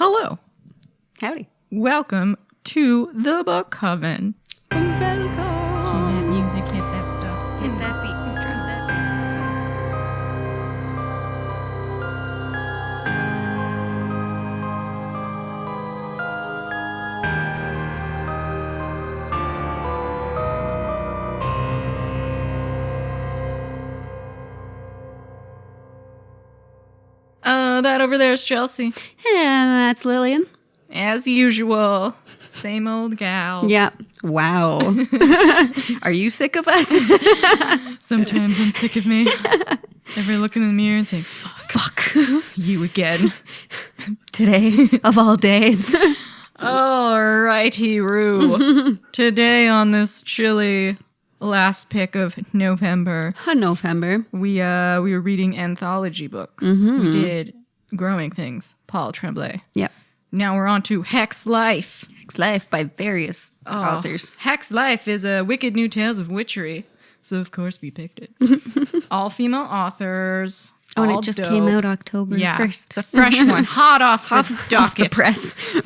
Hello. Howdy. Welcome to the book Coven. Welcome. Cue that music, hit that stuff. Hit that beat. Drop that That over there is Chelsea. And that's Lillian. As usual. Same old gal. Yeah. Wow. Are you sick of us? Sometimes I'm sick of me. Ever look in the mirror and think, fuck, you again. Today, of all days. All righty, Roo. Today on this chilly last pick of November, we were reading anthology books. Mm-hmm. We did Growing Things, Paul Tremblay. Yep. Now we're on to Hex Life. Hex Life by various authors. Hex Life is a wicked new tales of witchery. So, of course, we picked it. All female authors. Oh, and all it just dope. came out October 1st. It's a fresh one. Hot off the Off the docket. press.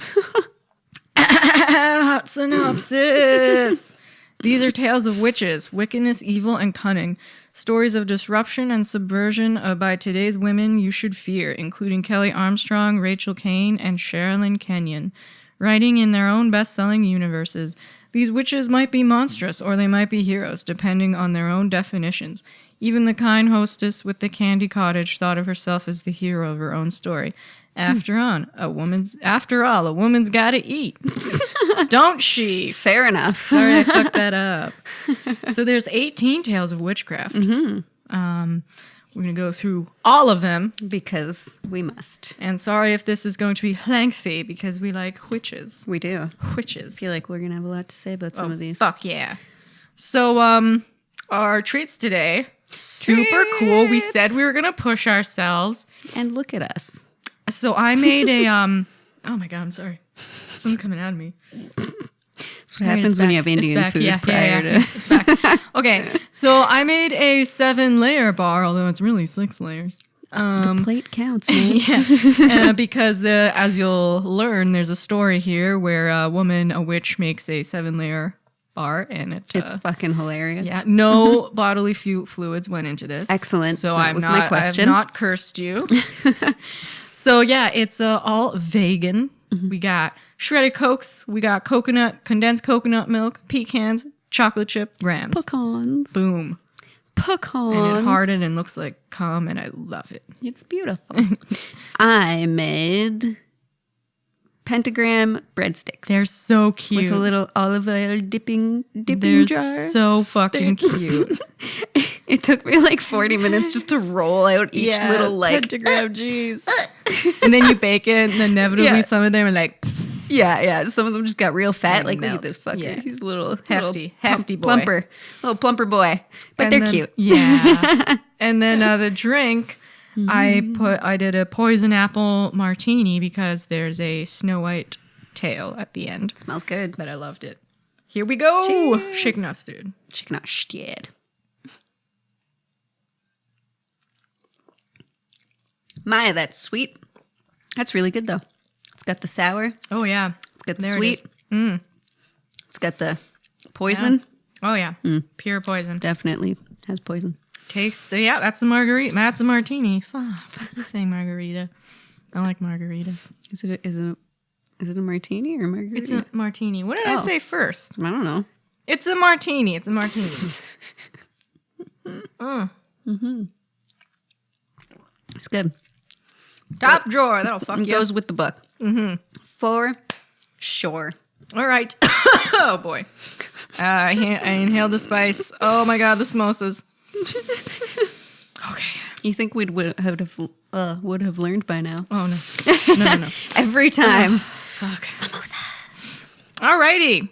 Hot synopsis. These are tales of witches, wickedness, evil, and cunning. Stories of disruption and subversion by today's women you should fear, including Kelly Armstrong, Rachel Kane, and Sherilyn Kenyon. Writing in their own best-selling universes, these witches might be monstrous or they might be heroes, depending on their own definitions. Even the kind hostess with the candy cottage thought of herself as the hero of her own story. After all, a woman's got to eat. Don't she? Fair enough. Sorry I fucked that up. So there's 18 tales of witchcraft. Mm-hmm. We're going to go through all of them. Because we must. And sorry if this is going to be lengthy because we like witches. We do. Witches. I feel like we're going to have a lot to say about some of these. Fuck yeah. So our treats today, super cool. We said we were going to push ourselves. And look at us. So I made a, oh my God, I'm sorry. Something's coming out of me. That's what happens when you have Indian food prior to... It's back. Okay, so I made a 7-layer bar, although it's really 6 layers. The plate counts, man. Yeah, because as you'll learn, there's a story here where a witch makes a 7-layer bar, and it's fucking hilarious. Yeah, no bodily fluids went into this. Excellent. So that was my question. I have not cursed you. So yeah, it's all vegan. Mm-hmm. We got shredded Cokes, we got condensed coconut milk, pecans, chocolate chip, grams. Pecans. Boom. Pecans. And it hardened and looks like cum, and I love it. It's beautiful. I made pentagram breadsticks. They're so cute. With a little olive oil dipping They're jar. So fucking cute. It took me like 40 minutes just to roll out each little like pentagram, jeez. And then you bake it, and inevitably some of them are like, yeah. Some of them just got real fat. Like, melt. look at this fucker. Yeah. He's a little hefty boy. Plumper boy. But they're cute. Yeah. And then the drink, I did a poison apple martini because there's a Snow White tail at the end. Smells good. But I loved it. Here we go. Cheers. Shake not stirred. Shake not stirred. Maya, that's sweet. That's really good, though. It's got the sour. Oh, yeah. It's got the There sweet. It is. It's got the poison. Yeah. Oh, yeah. Pure poison. Definitely has poison. Taste. Yeah, that's a margarita. That's a martini. Fuck, you say margarita. I like margaritas. Is it a martini or a margarita? It's a martini. What did I say first? I don't know. It's a martini. It's a martini. It's good. Top drawer. That'll fuck It you. goes with the book. For sure. All right. Oh, boy. I inhaled the spice. Oh, my God, the samosas. Okay. You think we would have learned by now? Oh, no. No. Every time. Fuck. Samosas. All righty.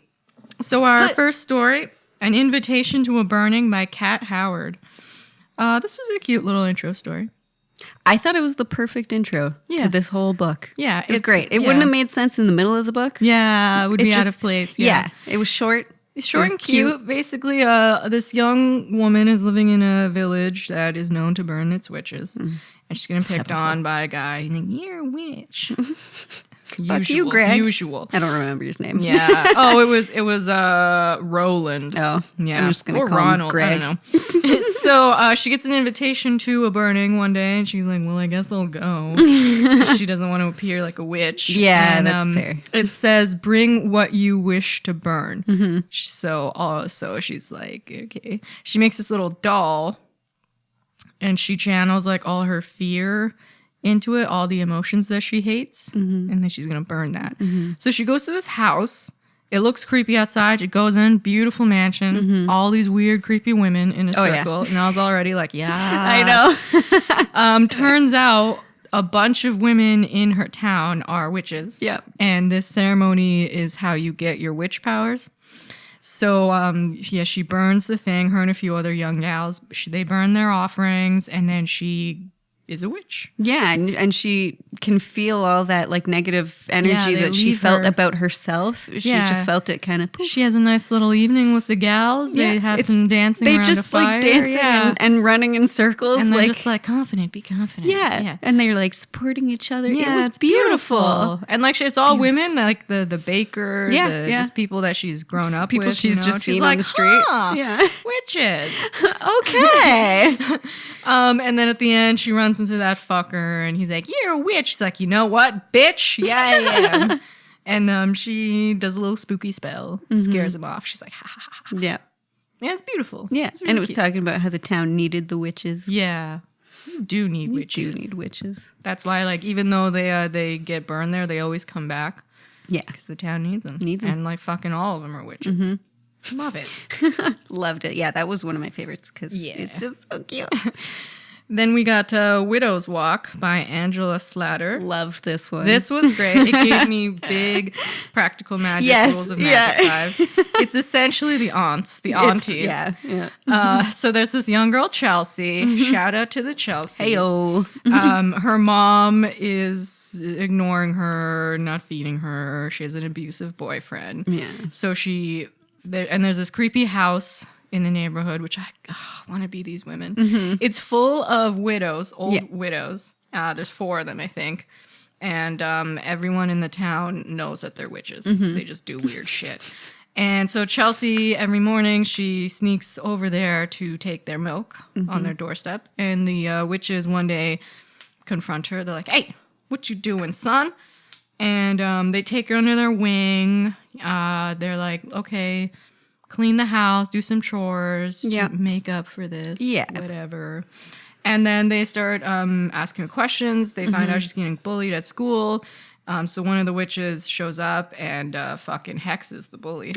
So our first story, An Invitation to a Burning by Kat Howard. This was a cute little intro story. I thought it was the perfect intro to this whole book. Yeah. It was great. It wouldn't have made sense in the middle of the book. Yeah, it would be out of place. Yeah. It was short. Short and cute. Basically, this young woman is living in a village that is known to burn its witches. And she's getting picked on by a guy. You think, you're a witch. Fuck you, Greg. Usual. I don't remember his name. Yeah. Oh, it was Roland. Oh, yeah. I'm just gonna or call Ronald. him Greg. I don't know. So she gets an invitation to a burning one day, and she's like, "Well, I guess I'll go." She doesn't want to appear like a witch. Yeah, and, that's fair. It says, "Bring what you wish to burn." Mm-hmm. So she's like, okay. She makes this little doll, and she channels like all her fear into it, all the emotions that she hates, and then she's gonna burn that. So she goes to this house. It looks creepy outside. She goes in, beautiful mansion, all these weird, creepy women in a circle. And I was already like, yeah. I know. Turns out a bunch of women in her town are witches. Yeah. And this ceremony is how you get your witch powers. So, she burns the thing, her and a few other young gals. They burn their offerings, and then she is a witch. Yeah, and she can feel all that like negative energy that she felt about herself. She just felt it kind of. She has a nice little evening with the gals. They have some dancing around a fire. They just like dancing and running in circles. And they're just like, confident, be confident. Yeah. And they're like supporting each other. Yeah, it was beautiful. And like it's all women, like the baker, just people that she's grown up people with. She's just seen like, on the street. Yeah. Witches. Okay. And then at the end, she runs into that fucker, and he's like, "You're a witch." She's like, "You know what, bitch? Yeah, I am." And she does a little spooky spell, scares him off. She's like, "Ha ha ha." Yeah. Yeah, it's beautiful. Yeah, it's really and it was cute. talking about how the town needed the witches. Yeah, you do need witches. You do need witches. That's why, like, even though they get burned there, they always come back. Yeah, because the town needs them. Needs them. And like fucking all of them are witches. Love it. Loved it. Yeah, that was one of my favorites because it's just so cute. Then we got Widow's Walk by Angela Slatter. Love this one. This was great. It gave me big practical magic rules of magic vibes. It's essentially the aunts, the aunties. So there's this young girl, Chelsea. Shout out to the Chelseas. Heyo. Her mom is ignoring her, not feeding her. She has an abusive boyfriend. Yeah. So there's this creepy house in the neighborhood, which I want to be these women. It's full of widows, old widows. There's 4 of them, I think. And everyone in the town knows that they're witches. They just do weird shit. And so Chelsea, every morning, she sneaks over there to take their milk on their doorstep. And the witches one day confront her. They're like, "Hey, what you doing, son?" And they take her under their wing. They're like, "Okay, clean the house, do some chores, to make up for this, whatever." And then they start asking her questions. They find out she's getting bullied at school. So one of the witches shows up and fucking hexes the bully.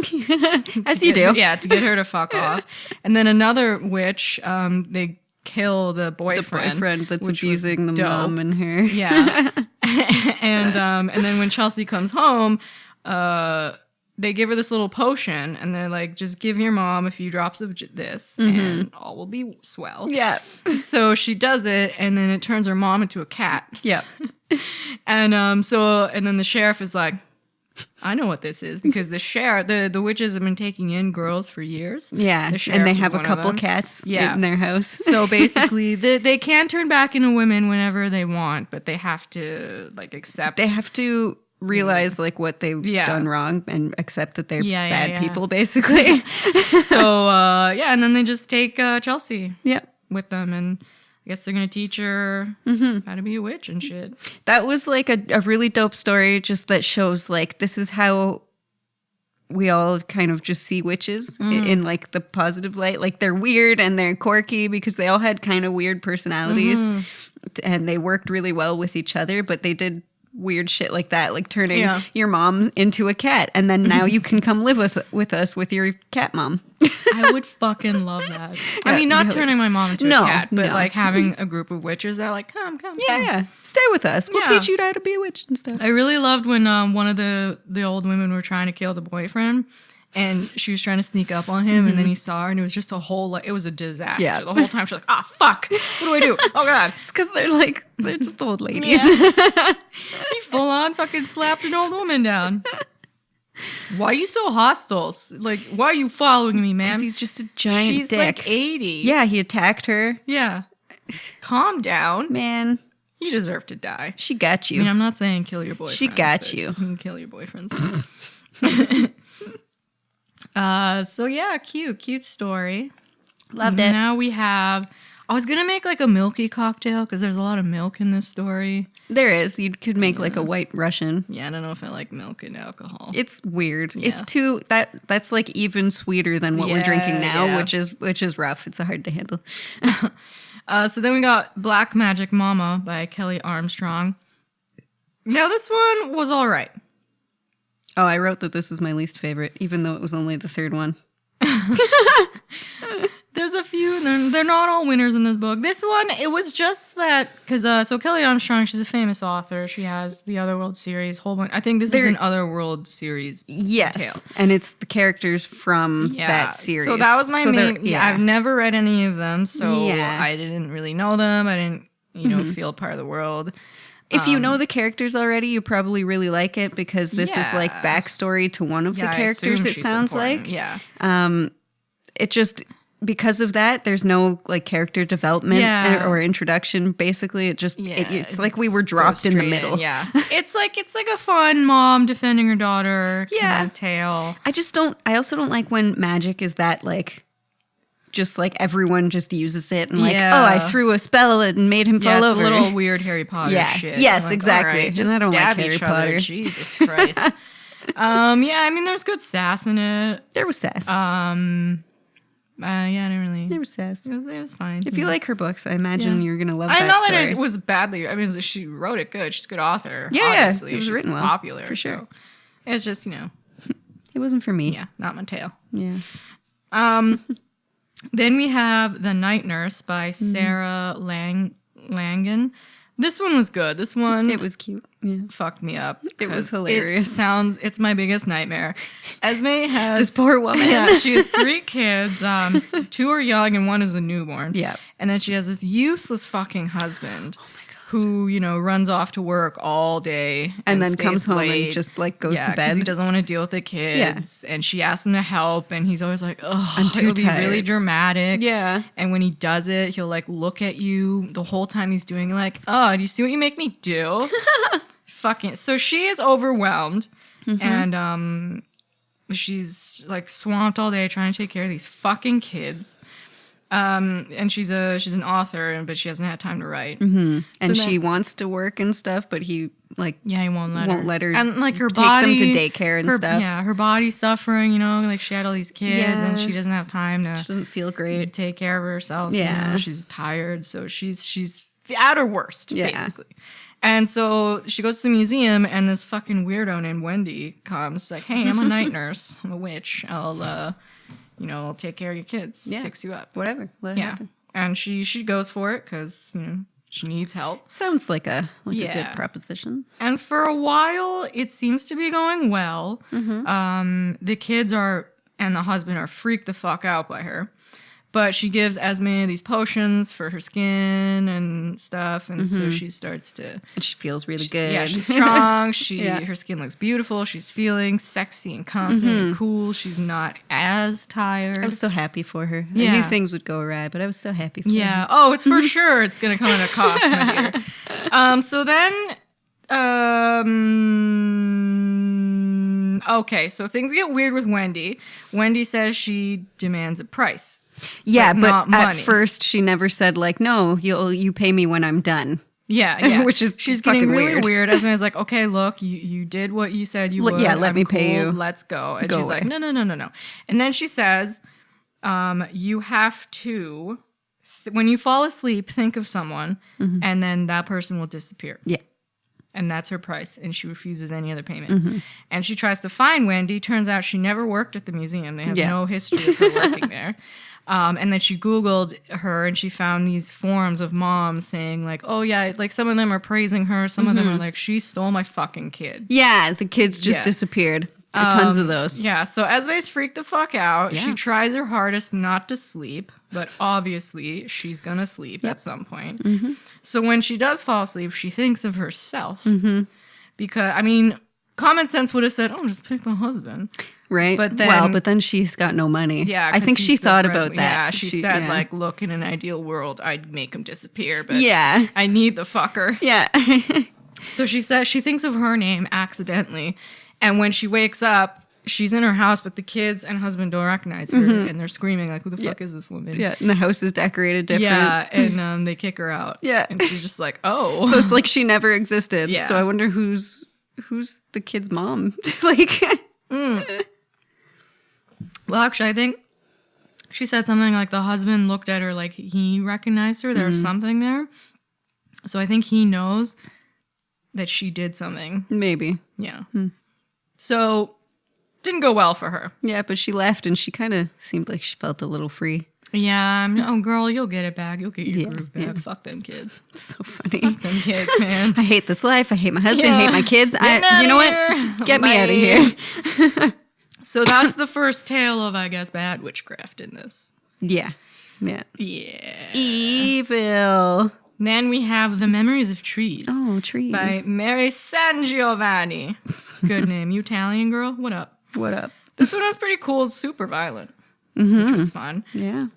As you do. Yeah, to get her to fuck off. And then another witch, they kill the boyfriend. The boyfriend that's abusing the mom and her. Yeah. And then when Chelsea comes home, they give her this little potion, and they're like, "Just give your mom a few drops of this, and all will be swell." Yeah. So she does it, and then it turns her mom into a cat. Yeah. And then the sheriff is like, "I know what this is," because the witches have been taking in girls for years. Yeah, and they have a couple cats in their house. So basically, they can turn back into women whenever they want, but they have to accept. They have to realize what they've done wrong and accept that they're bad people, basically. So and then they just take Chelsea with them, and I guess they're gonna teach her how to be a witch and shit. That was a really dope story, just that shows this is how we all kind of just see witches in the positive light. They're weird and they're quirky because they all had kind of weird personalities, and they worked really well with each other, but they did weird shit like that, like turning your mom into a cat, and then now you can come live with us with your cat mom. I would fucking love that. I mean, not turning my mom into a cat, but having a group of witches that are like, come. Yeah. Stay with us. We'll teach you how to be a witch and stuff. I really loved when one of the old women were trying to kill the boyfriend, and she was trying to sneak up on him, and then he saw her, and it was just a whole, it was a disaster. Yeah. The whole time she's like, fuck, what do I do? Oh, God. It's because they're just old ladies. Yeah. He full on fucking slapped an old woman down. Why are you so hostile? Why are you following me, man? Because he's just a giant She's dick. 80. Yeah, he attacked her. Yeah. Calm down. Man. You deserve to die. She got I you. mean, I'm not saying kill your boyfriend. She got you. You can kill your boyfriends. So yeah, cute story. Loved it. Now we have. I was gonna make like a milky cocktail because there's a lot of milk in this story. There is. You could make like a white Russian. Yeah, I don't know if I like milk and alcohol. It's weird. Yeah. It's too that's like even sweeter than what we're drinking now, yeah. which is rough. It's hard to handle. So then we got Black Magic Mama by Kelly Armstrong. Now this one was all right. Oh, I wrote that this is my least favorite, even though it was only the third one. There's a few. They're not all winners in this book. This one, it was just that because so Kelly Armstrong, she's a famous author. She has the Otherworld series, whole bunch. I think this is an Otherworld series. Yes, tale. and it's the characters from that series. So that was my main. Yeah, I've never read any of them, so Yeah. I didn't really know them. I didn't, feel part of the world. If you know the characters already, you probably really like it because this is like backstory to one of the characters. It sounds like it just. Because of that, there's no like character development or introduction. Basically, it just it's like we were dropped in the middle. Yeah, it's like a fun mom defending her daughter. Kind of tale. I also don't like when magic is that like, just like everyone just uses it and like, oh, I threw a spell and made him fall over. It's a little weird Harry Potter shit. Yes, like, exactly. Right, just and I don't stab like Harry each Potter. other. Jesus Christ. I mean, there's good sass in it. There was sass. I didn't really. There was sass. It was fine. If you like her books, I imagine you're gonna love I that know story. that it was badly. I mean, she wrote it good. She's a good author. Yeah, obviously. it was She's written well, popular for sure. So it's just It wasn't for me. not my tale. Yeah. Then we have The Night Nurse by Sarah Langan. This one was good. This one It was cute. Yeah. fucked me up. It was hilarious. It's my biggest nightmare. Esme has This poor woman. Yeah, she has 3 kids. 2 are young and 1 is a newborn. Yeah. And then she has this useless fucking husband. Who, runs off to work all day And then stays comes home late. and just like goes to 'cause bed. he doesn't want to deal with the kids. And she asks him to help, and he's always like, "Oh, I'm too it'll be tired." really dramatic." Yeah. And when he does it, he'll like look at you the whole time he's doing it, like, "Oh, do you see what you make me do?" Fucking. So she is overwhelmed, and she's like swamped all day trying to take care of these fucking kids. And she's an author, but she hasn't had time to write. And she wants to work and stuff, but he like he won't let her. her And like her take body, them to daycare and stuff. Yeah, her body's suffering. Like she had all these kids, and Yeah. she doesn't have time to She doesn't feel great. take care of herself. Yeah. She's tired, so she's at her worst, Yeah. basically. And so she goes to the museum, and this fucking weirdo named Wendy comes. Like, hey, I'm a night nurse. I'm a witch. I'll take care of your kids. Yeah. Fix you up. Whatever. Let it Yeah. happen. And she goes for it because she needs help. Sounds like a Yeah. good proposition. And for a while, it seems to be going well. The kids and the husband are freaked the fuck out by her. But she gives Esme these potions for her skin and stuff. And so she starts to... And she feels really good. Yeah, she's strong. Yeah. Her skin looks beautiful. She's feeling sexy and confident and cool. She's not as tired. I was so happy for her. I Yeah. knew things would go awry, but I was so happy for her. Yeah. Oh, it's for sure. It's going to come at a cost, my dear. So then... okay, so things get weird with Wendy. Wendy says she demands a price. Yeah, but but not at money. first she never said like, no, you pay me when I'm done. Yeah. Which is she's getting fucking really weird. weird. Esme's like, okay, look, you did what you said you would. Yeah, let I'm me pay cool. you. Let's go. And Go she's away. like, no. And then she says, you have to, when you fall asleep, think of someone, and then that person will disappear. Yeah. And that's her price, and she refuses any other payment. And she tries to find Wendy. Turns out she never worked at the museum. They have no history of her working there. And then she Googled her, and she found these forums of moms saying like, oh yeah, like some of them are praising her. Some of them are like, she stole my fucking kid. Yeah, the kids just Yeah. disappeared. Tons of those. Yeah, so Esme's freaked the fuck out. Yeah. She tries her hardest not to sleep, but obviously she's gonna sleep at some point. So when she does fall asleep, she thinks of herself. Because, I mean, common sense would have said, "Oh, just pick the husband." Right. But then, but then she's got no money. Yeah, I think she he's the thought bread- about that. Yeah, she said like, "Look, in an ideal world, I'd make him disappear, but yeah, I need the fucker." yeah. So she says she thinks of her name accidentally, and when she wakes up, she's in her house, but the kids and husband don't recognize her, and they're screaming like, "Who the fuck is this woman?" Yeah, and the house is decorated different. Yeah, and they kick her out. Yeah. And she's just like, "Oh." So it's like she never existed. Yeah. So I wonder who's the kid's mom. Like Well, actually, I think she said something like the husband looked at her like he recognized her. There was something there. So I think he knows that she did something. maybe. Yeah. So didn't go well for her. Yeah, but she left and she kind of seemed like she felt a little free. Yeah. Oh, girl, you'll get it back. You'll get your Yeah, groove back. yeah. Fuck them kids. So funny. Fuck them kids, man. I hate this life. I hate my husband. Yeah. Hate my kids. You know what? Get me out of here. So that's the first tale of, I guess, bad witchcraft in this. Yeah. Yeah. Yeah. Evil. Then we have The Memories of Trees. Oh, trees. By Mary San Giovanni. Good name. You Italian girl? What up? What up? This one was pretty cool. Super violent, which was fun. Yeah.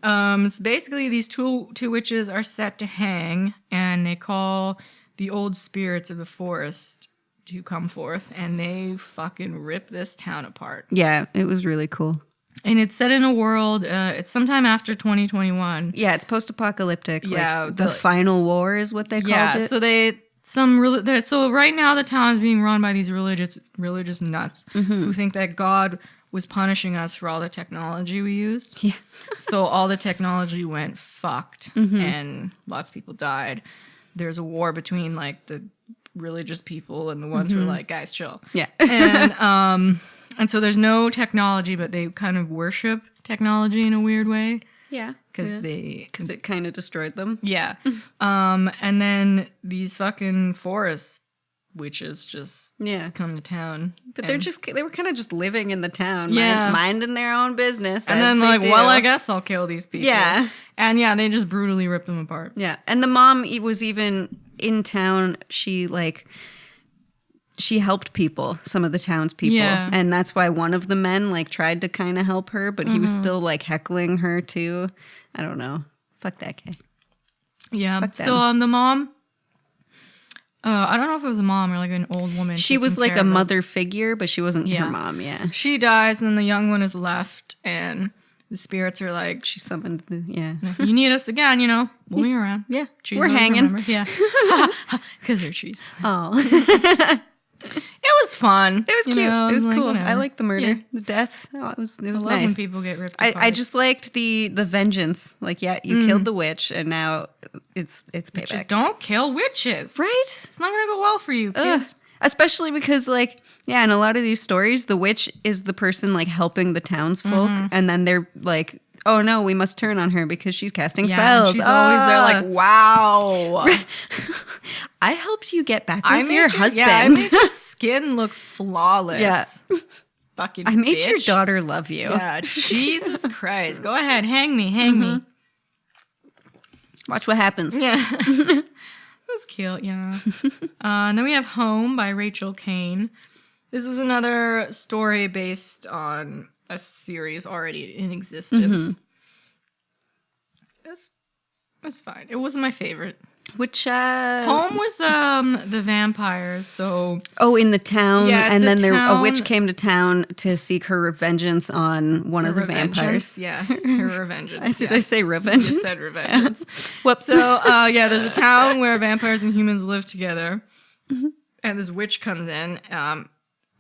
So basically, these two witches are set to hang, and they call the old spirits of the forest to come forth, and they fucking rip this town apart. Yeah, it was really cool. And it's set in a world, it's sometime after 2021. Yeah, it's post-apocalyptic. Yeah, Like the final war is what they called it. So right now the town is being run by these religious nuts who think that God was punishing us for all the technology we used. Yeah. So all the technology went fucked and lots of people died. There's a war between like the religious people and the ones who are like, guys, chill. Yeah. And so there's no technology, but they kind of worship technology in a weird way. Yeah. Because it kind of destroyed them. Yeah. And then these fucking forest witches just come to town. But they were kind of just living in the town, Yeah. minding their own business. And then like, well, I guess I'll kill these people. Yeah. And yeah, they just brutally ripped them apart. Yeah. And the mom was even in town. She helped people, some of the townspeople. Yeah. And that's why one of the men like tried to kind of help her, but he was still like heckling her too. I don't know. Fuck that guy. Yeah. Fuck So them. the mom, I don't know if it was a mom or like an old woman. She was taking like care a of them. mother figure, but she wasn't Yeah. her mom. Yeah. She dies, and the young one is left, and the spirits are like, She summoned yeah. "You need us again, we'll be around." Yeah. Trees We're always hanging. remember. Yeah, because they're trees. Oh. It was fun. It was cute. It was cool. whatever. I liked the murder, Yeah. the death. Oh, it was I love when nice. people get ripped apart. I just liked the vengeance. Like, yeah, you killed the witch, and now it's payback. Just don't kill witches. Right? It's not gonna go well for you, Ugh. kid. Especially because, like, yeah, in a lot of these stories, the witch is the person like helping the townsfolk, and then they're like, "Oh no, we must turn on her because she's casting Yeah, spells." and she's always there, like, "Wow, I helped you get back I with made your husband. Yeah, I made your skin look flawless. Yeah. Fucking. I made your bitch. daughter love you. Yeah, Jesus Christ. Go ahead, hang me. Watch what happens. Yeah. It was cute, yeah. And then we have Home by Rachel Kane. This was another story based on a series already in existence. It was fine. It wasn't my favorite. Which Home was the vampires, so in the town, Yeah, it's and a then a town- witch came to town to seek her vengeance on one of the vampires. Yeah, her revengeance. Did yeah. I say revenge? Just said revengeance. Whoops. So, there's a town where vampires and humans live together. And this witch comes in,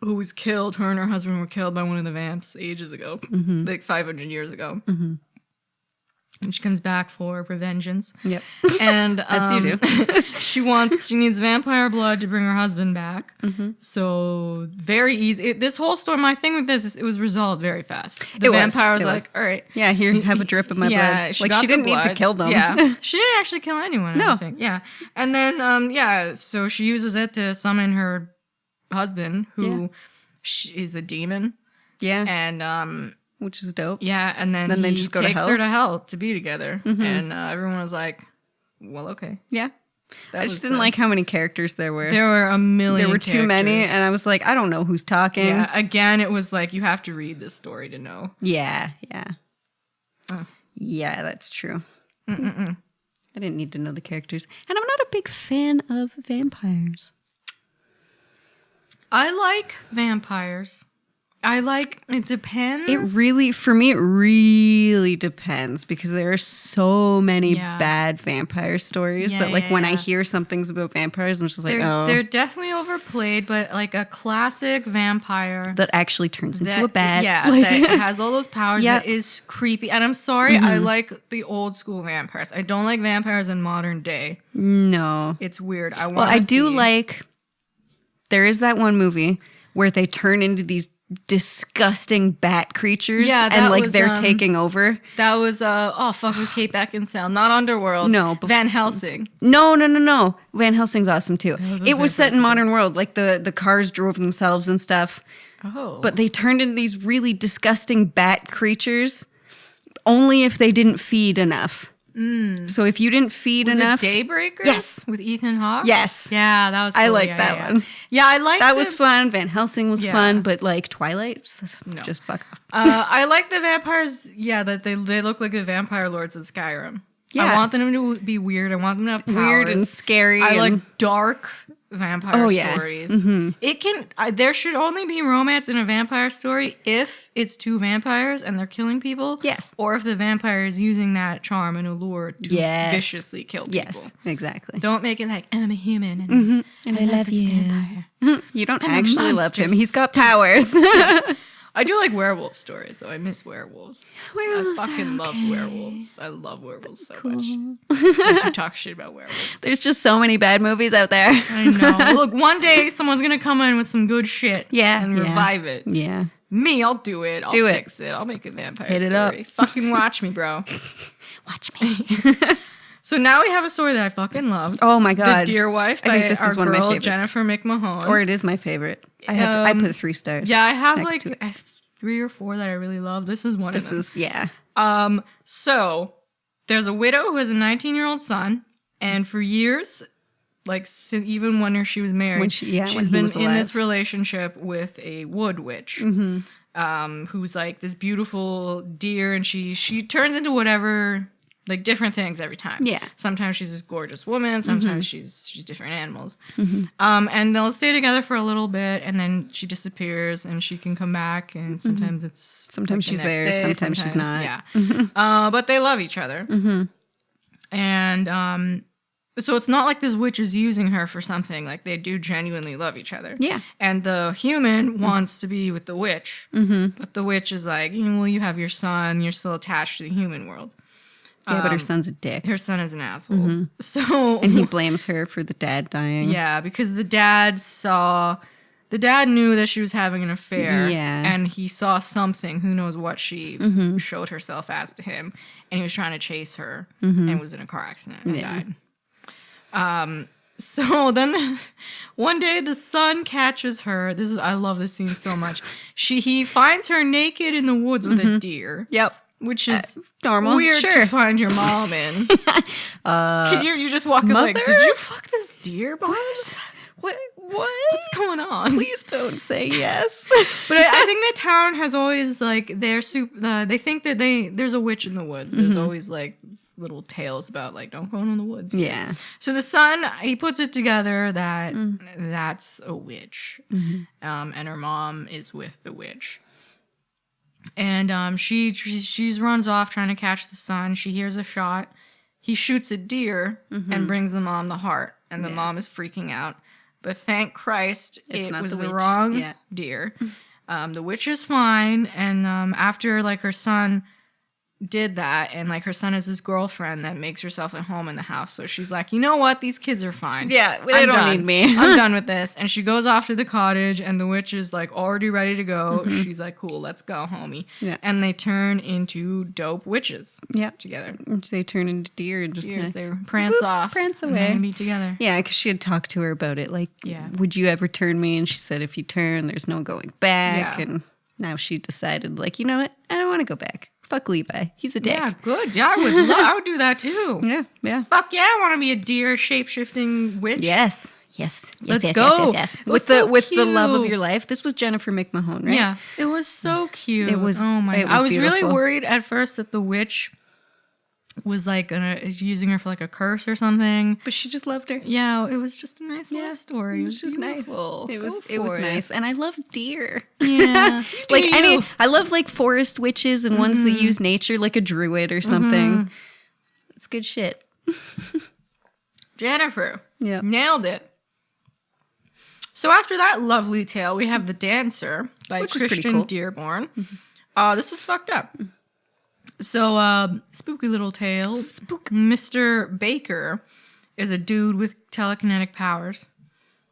who was killed. Her and her husband were killed by one of the vamps ages ago, like 500 years ago. And she comes back for revengeance. Yep. And As you do. she needs vampire blood to bring her husband back. So very easy. This whole story, my thing with this is it was resolved very fast. The It was. vampire was It was. like, all right. Yeah, here, have a drip of my blood. She Like, got she the didn't need to blood. kill them. Yeah, she didn't actually kill anyone. I No. don't think. Yeah, and then so she uses it to summon her husband, who is a demon, Yeah, and which is dope. yeah, and then Then they he just go to takes hell? her to hell to be together, and everyone was like, well, okay. Yeah. I just didn't like how many characters there were. There were a million. There were too many, and I was like, I don't know who's talking. Yeah, again, it was like you have to read this story to know. Yeah. Yeah, that's true. I didn't need to know the characters. And I'm not a big fan of vampires. I like vampires. It depends. For me, it really depends because there are so many bad vampire stories that when I hear something's about vampires, I'm just like, they're definitely overplayed, but like a classic vampire that actually turns into a bat. Yeah, that has all those powers that is creepy. And I'm sorry, I like the old school vampires. I don't like vampires in modern day. No. It's weird. I do like, there is that one movie where they turn into these disgusting bat creatures and like they're taking over. That was with Kate Beckinsale, not Underworld. No, Van Helsing. No. Van Helsing's awesome too. It was set in modern world, like the cars drove themselves and stuff. Oh. But they turned into these really disgusting bat creatures only if they didn't feed enough. So if you didn't feed enough, Daybreakers? Yes, with Ethan Hawke. Yes, yeah, that was. Cool. I liked that one. Yeah, I liked that. Was fun. Van Helsing was fun, but like Twilight, just fuck off. I like the vampires. Yeah, that they look like the vampire lords of Skyrim. Yeah, I want them to be weird. I want them to have powers. Weird and scary. I like dark vampire stories. It can. There should only be romance in a vampire story if it's two vampires and they're killing people. Yes. Or if the vampire is using that charm and allure to viciously kill people. Yes, exactly. Don't make it like, I'm a human and I love you. Vampire. You don't actually love him. He's got powers. I do like werewolf stories, though. I miss werewolves. I fucking love werewolves. I love werewolves so much. Don't you talk shit about werewolves. There's just so many bad movies out there. I know. Look, one day someone's going to come in with some good shit and revive it. Yeah. Me, I'll do it. I'll fix it. I'll make a vampire story. Hit it up. Fucking watch me, bro. Watch me. So now we have a story that I fucking love. Oh my God. The Dear Wife by our girl, Jennifer McMahon. Or it is my favorite. I put 3 stars. Yeah, I have like 3 or 4 that I really love. This is one of them. So there's a widow who has a 19-year-old son, and for years, like even when she was married, she's been in this relationship with a wood witch, who's like this beautiful deer, and she turns into whatever. Like different things every time. Yeah. Sometimes she's this gorgeous woman. Sometimes she's different animals. And they'll stay together for a little bit, and then she disappears, and she can come back. And sometimes sometimes she's there, sometimes she's not. Yeah. But they love each other. And so it's not like this witch is using her for something. Like they do genuinely love each other. Yeah. And the human wants to be with the witch, but the witch is like, well, you have your son. You're still attached to the human world. Yeah, but her son's a dick. Her son is an asshole. And he blames her for the dad dying. Yeah, because the dad knew that she was having an affair. Yeah. And he saw something, who knows what she showed herself as to him. And he was trying to chase her and was in a car accident and died. So then one day the son catches her. I love this scene so much. He finds her naked in the woods with a deer. Yep. Which is normal. Weird to find your mom in. Can you just walk in like, did you fuck this deer, boy? What? What's going on? Please don't say yes. But I think the town has always like they think that there's a witch in the woods. There's always like little tales about like don't go in the woods. Yeah. So the son, he puts it together that that's a witch, and her mom is with the witch. And she runs off trying to catch the son. She hears a shot. He shoots a deer and brings the mom the heart. And the mom is freaking out. But thank Christ, it was the wrong deer. The witch is fine. And after like her son did that, and like her son is his girlfriend that makes herself at home in the house, so she's like, you know what, these kids are fine. Yeah, they don't need me. I'm done with this. And she goes off to the cottage, and the witch is like already ready to go. She's like, cool, let's go, homie. Yeah. And they turn into dope witches. Yeah, together. They turn into deer and just they prance off, prance away, and be together. Yeah, because she had talked to her about it. Like, would you ever turn me? And she said, if you turn, there's no going back. Yeah. And now she decided, like, you know what? I don't want to go back. Fuck Levi. He's a dick. Yeah, good. Yeah, I would do that too. Yeah. Fuck yeah, I want to be a deer shape-shifting witch. Yes. Let's go. With the love of your life. This was Jennifer McMahon, right? Yeah, it was so cute. It was. Oh my! It was I was really beautiful. worried at first that the witch was like using her for like a curse or something. But she just loved her. Yeah, it was just a nice love story. It was just beautiful. nice. It was nice, and I love deer. Yeah, Like I love like forest witches and ones that use nature, like a druid or something. It's good shit. Jennifer. Yeah. Nailed it. So after that lovely tale, we have The Dancer by Which was pretty Christian cool. Dearborn. This was fucked up. So, spooky little tale. Mr. Baker is a dude with telekinetic powers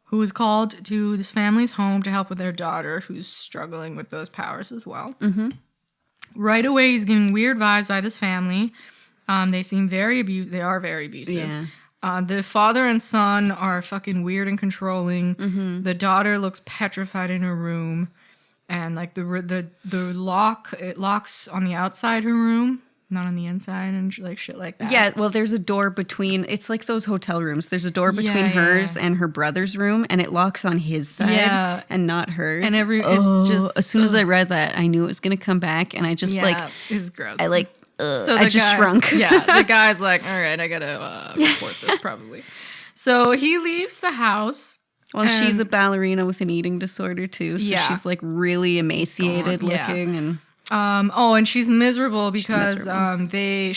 who is called to this family's home to help with their daughter who's struggling with those powers as well. Right away, he's getting weird vibes by this family. They seem very abusive. They are very abusive. Yeah. The father and son are fucking weird and controlling. The daughter looks petrified in her room, and like the lock, it locks on the outside her room, not on the inside, and like shit like that. Yeah, well, there's a door between. It's like those hotel rooms. There's a door between hers and her brother's room, and it locks on his side and not hers. And it's just as soon as I read that, I knew it was gonna come back, and I just it's gross. I like. So I just shrunk. Yeah, the guy's like, all right, I gotta report this probably. So he leaves the house. Well, she's a ballerina with an eating disorder too, so she's like really emaciated looking, and and she's miserable because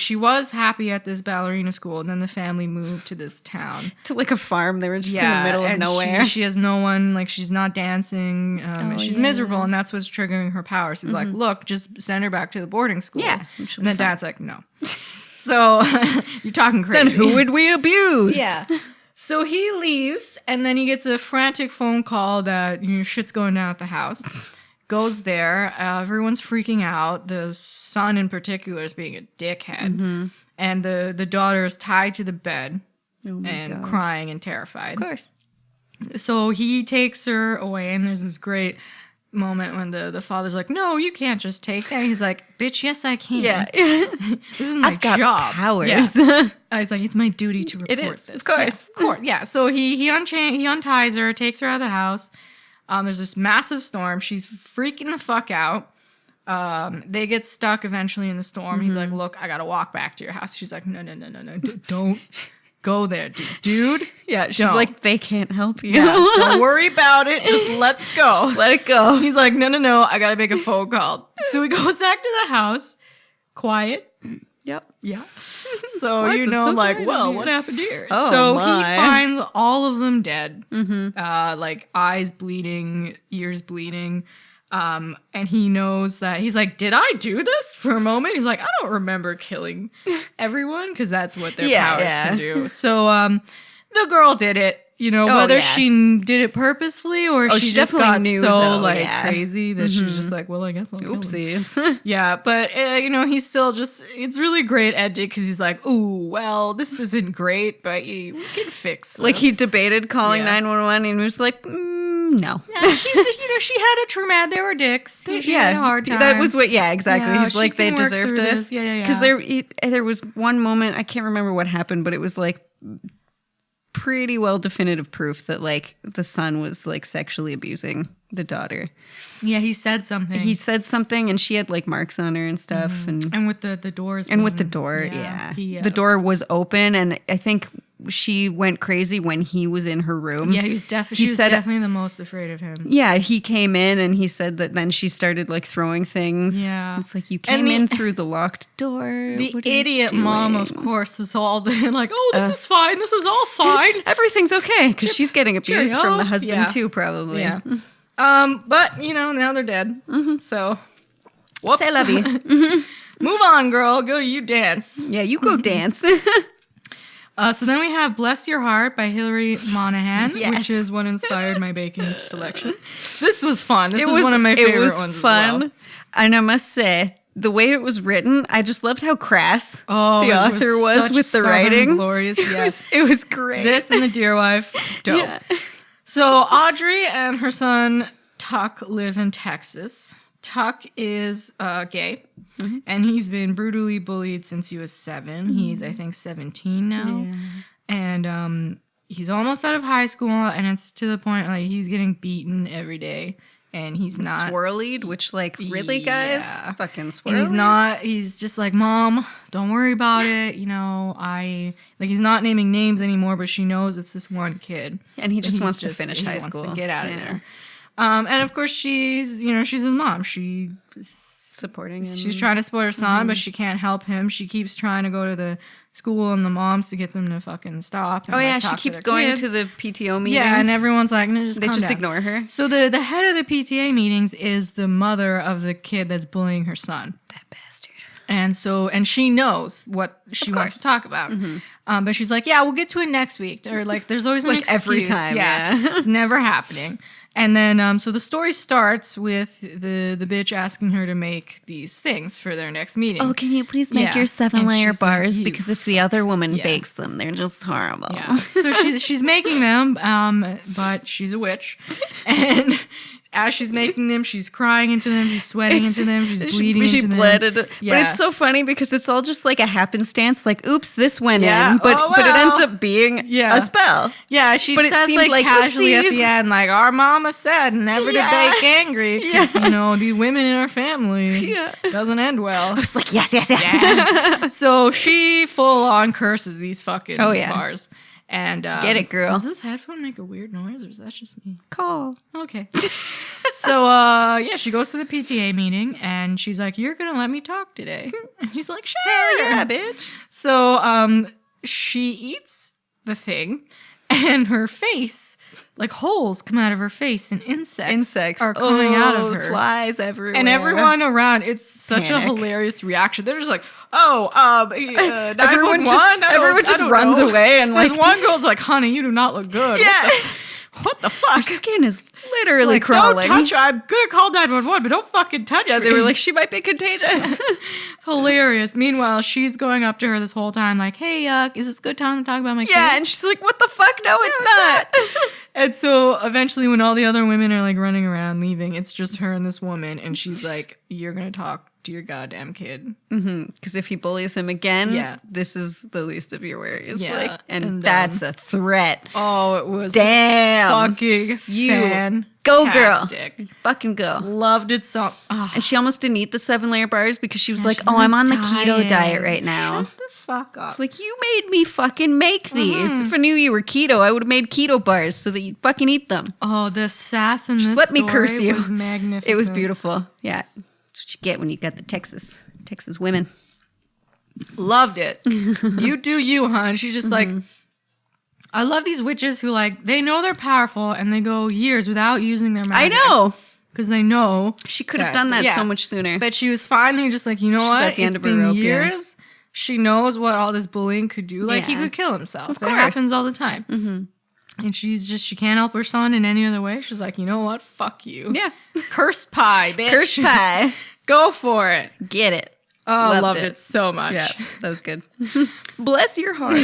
she was happy at this ballerina school, and then the family moved to this town to like a farm. They were just in the middle of nowhere. She has no one, like she's not dancing, and she's miserable, and that's what's triggering her powers. He's like, look, just send her back to the boarding school. Yeah, and then dad's like, no. So you're talking crazy. Then who would we abuse? Yeah. So he leaves, and then he gets a frantic phone call that shit's going down at the house. Goes there, everyone's freaking out. The son in particular is being a dickhead, and the daughter is tied to the bed and crying and terrified. Of course. So he takes her away, and there's this great moment when the father's like, "No, you can't just take that." He's like, "Bitch, yes, I can. Yeah, this is my I've got job. powers." Yeah. He's like, "It's my duty to report It is, this." of course. Yeah, of course. Yeah. So he unties her, takes her out of the house. There's this massive storm. She's freaking the fuck out. They get stuck eventually in the storm. He's like, "Look, I gotta walk back to your house." She's like, "No, don't go there, dude." Yeah, she's like, they can't help you. Yeah, don't worry about it. Just let's go. Just let it go. He's like, no, I gotta make a phone call. So he goes back to the house, quiet. Yep. Yeah. So Why is it so I'm like, quiet well, in what here? happened here? Oh, so my. he finds all of them dead, like eyes bleeding, ears bleeding. And he knows that he's like, did I do this for a moment? He's like, I don't remember killing everyone because that's what their powers can do. So the girl did it, whether she did it purposefully or she just definitely got knew, so though, crazy that she's just like, well, I guess I'll kill him. Oopsies. Yeah, but he's still just, it's really great edgy because he's like, ooh, well, this isn't great, but we can fix this. Like he debated calling 911 and he was like, no. Yeah, she had a traumatic. They were dicks. She had a hard time. That was what. Yeah, exactly. Yeah, He's like, they deserved this. Yeah. Because there was one moment, I can't remember what happened, but it was like pretty well definitive proof that like the son was like sexually abusing the daughter. Yeah, he said something. He said something, and she had like marks on her and stuff, and with the doors. And with the door, the door was open, and I think she went crazy when he was in her room. Yeah, she was definitely the most afraid of him. Yeah, he came in and he said that then she started like throwing things. Yeah. It's like you came in through the locked door. The idiot mom, of course, was all there like, oh, this is fine. This is all fine. Everything's okay because she's getting abused from the husband too, probably. Yeah. But, now they're dead. So, whoops. Say love you. Move on, girl. Go, you dance. Yeah, you go dance. So then we have Bless Your Heart by Hilary Monahan, Yes. which is what inspired my bacon selection. This was fun. This was one of my favorite ones fun. as well. And I must say, the way it was written, I just loved how crass the it author was with the Southern writing. Glorious, yes. It was great. This and The Dear Wife, dope. Yeah. So Audrey and her son Tuck live in Texas. Tuck is gay, and he's been brutally bullied since he was 7. He's, I think, 17 now. Yeah. And he's almost out of high school, and it's to the point, like, he's getting beaten every day. And he's not swirlied, which, like, really, guys? Yeah. Fucking swirlies? And he's just like, Mom, don't worry about it. You know, he's not naming names anymore, but she knows it's this one kid. And he just wants to finish high school. He wants to get out of there. And of course, she's his mom. She's supporting him. She's trying to support her son, but she can't help him. She keeps trying to go to the school and the moms to get them to fucking stop. And, she keeps going to the PTO meetings. Yeah, and everyone's like, no, they just ignore her. So the head of the PTA meetings is the mother of the kid that's bullying her son. That bastard. And she knows what she wants to talk about. But she's like, yeah, we'll get to it next week. Or like, there's always an excuse. Every time. Yeah. It's never happening. And then, so the story starts with the bitch asking her to make these things for their next meeting. Oh, can you please make your 7-layer bars? Like, because if the other woman bakes them, they're just horrible. Yeah. So she's making them, but she's a witch. And as she's making them, she's crying into them, she's sweating into them, she's bleeding into them. She bled it. Yeah. But it's so funny because it's all just like a happenstance. Like, oops, this went in. But it ends up being a spell. Yeah, she says like casually at the end, like, our mama said never to bake angry. Because, these women in our family doesn't end well. I was like, yes. So she full on curses these fucking bars. And get it, girl. Does this headphone make a weird noise, or is that just me? Call. Okay. So she goes to the PTA meeting, and she's like, "You're gonna let me talk today?" And she's like, "Sure, hell yeah, bitch." So she eats the thing, and her face, like holes come out of her face, and insects are coming out of her. Flies everywhere. And everyone around, it's such a hilarious reaction. They're just like, everyone just runs away. And there's one girl's like, honey, you do not look good. Yeah. What the fuck? Her skin is literally crawling. Don't touch her. I'm going to call 911, but don't fucking touch her. Yeah, they were like, she might be contagious. It's hilarious. Meanwhile, she's going up to her this whole time like, hey, is this a good time to talk about my kid? Yeah, and she's like, what the fuck? No, it's not. And so eventually when all the other women are like running around leaving, it's just her and this woman. And she's like, you're going to talk to your goddamn kid. Because if he bullies him again, this is the least of your worries. Yeah. And that's a threat. Oh, it was fucking fantastic. Go, girl. Fucking go. Loved it so. Oh. And she almost didn't eat the 7-layer bars because she was like, I'm on the keto diet right now. Shut the fuck up. It's like, you made me fucking make these. If I knew you were keto, I would have made keto bars so that you'd fucking eat them. Oh, the sass in this Just let me curse you. Was magnificent. It was beautiful. Yeah. That's what you get when you got the Texas women. Loved it. You do you, hon. She's just like, I love these witches who like, they know they're powerful and they go years without using their magic. I know. Because they know. She could have done that so much sooner. But she was finally just like, you know what? At the end it's of her been rope, years. She knows what all this bullying could do. Like, he could kill himself. Of course. It happens all the time. And she can't help her son in any other way. She's like, you know what? Fuck you. Yeah. Cursed pie, bitch. Cursed pie. Go for it. Get it. Oh, loved it so much. Yeah, that was good. Bless your heart.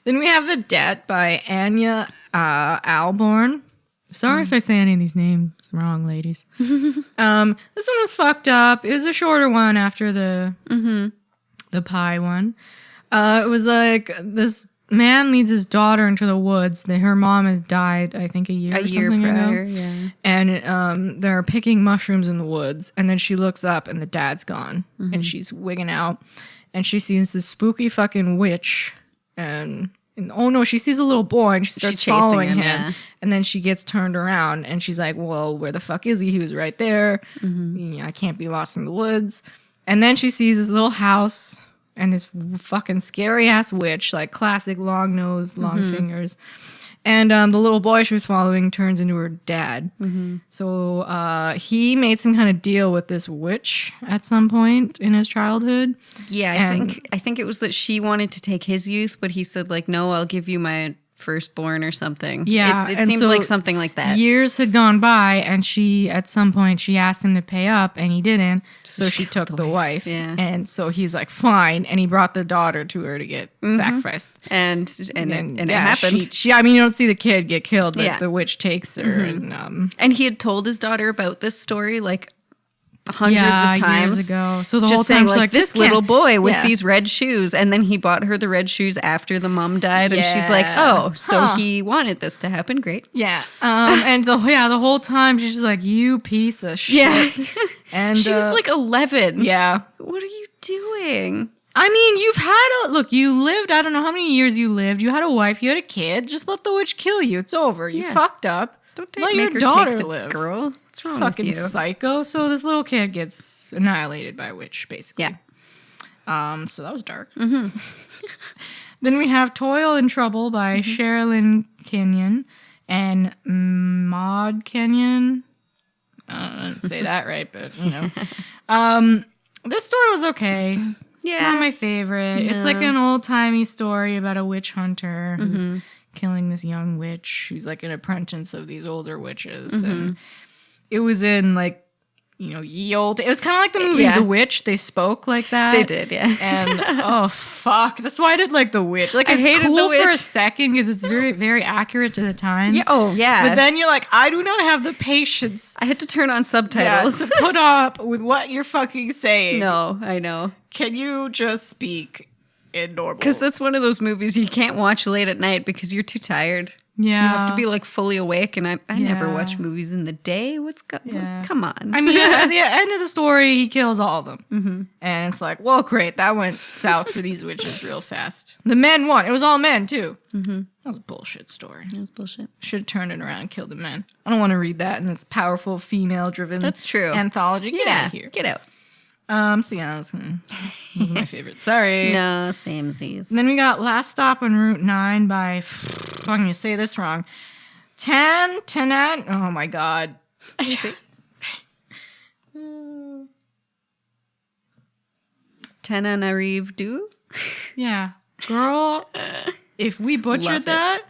Then we have The Debt by Anya Alborn. Sorry if I say any of these names wrong, ladies. This one was fucked up. It was a shorter one after the pie one. It was like this man leads his daughter into the woods. Her mom has died, I think, a year prior, ago. Yeah. And they're picking mushrooms in the woods. And then she looks up and the dad's gone. And she's wigging out. And she sees this spooky fucking witch. And oh no, she sees a little boy and she starts following him. Yeah. And then she gets turned around and she's like, well, where the fuck is he? He was right there. I can't be lost in the woods. And then she sees this little house and this fucking scary ass witch, like classic long nose, long fingers. And the little boy she was following turns into her dad. So he made some kind of deal with this witch at some point in his childhood. Yeah, I think it was that she wanted to take his youth, but he said like, no, I'll give you my firstborn or something. Yeah. It seemed like something like that. Years had gone by and at some point she asked him to pay up and he didn't. So she took the wife. Yeah. And so he's like, fine. And he brought the daughter to her to get sacrificed. And it happened. She I mean, you don't see the kid get killed, but the witch takes her. And he had told his daughter about this story like hundreds of times. Years ago. So the Just whole saying, time she's like, this can't- little boy with Yeah. these red shoes. And then he bought her the red shoes after the mom died. And she's like, Yeah. oh, so Huh. he wanted this to happen. Great. Yeah. And the whole time she's just like, you piece of shit. Yeah. And She was like 11. yeah. What are you doing? I mean, you lived, I don't know how many years you lived. You had a wife, you had a kid. Just let the witch kill you. It's over. You Yeah. fucked up. Don't let make your her daughter take the live. girl. What's wrong Fucking with you? psycho. So this little kid gets annihilated by a witch, basically. Yeah. So that was dark. Mm-hmm. Then we have Toil in Trouble by Sherilyn Kenyon and Maud Kenyon. I didn't say that right, but you know. This story was okay. It's not my favorite. No. It's like an old-timey story about a witch hunter who's killing this young witch who's like an apprentice of these older witches. And it was in like, you know, ye old. It was kind of like the movie The Witch. They spoke like that. They did, yeah. And oh fuck, that's why I did like The Witch. Like I it's hated cool The for a Witch. second because it's very, very accurate to the times. Yeah. Oh, yeah. But then you're like, I do not have the patience. I had to turn on subtitles. To put up with what you're fucking saying. No, I know. Can you just speak in normal? Because that's one of those movies you can't watch late at night because you're too tired. Yeah. You have to be like fully awake, and I never Yeah. watch movies in the day. Come on. I mean, at the end of the story, he kills all of them. And it's like, well, great. That went south for these witches real fast. The men won. It was all men, too. That was a bullshit story. That was bullshit. Should have turned it around and killed the men. I don't want to read that in this powerful, female-driven That's true. anthology. Get out of here. Get out. So yeah, that was my favorite. Sorry. No, samesies. And then we got Last Stop on Route 9 by, I'm going to say this wrong, Tenan. Oh my God. Tananarive Yeah. Girl, if we butchered Love it. that,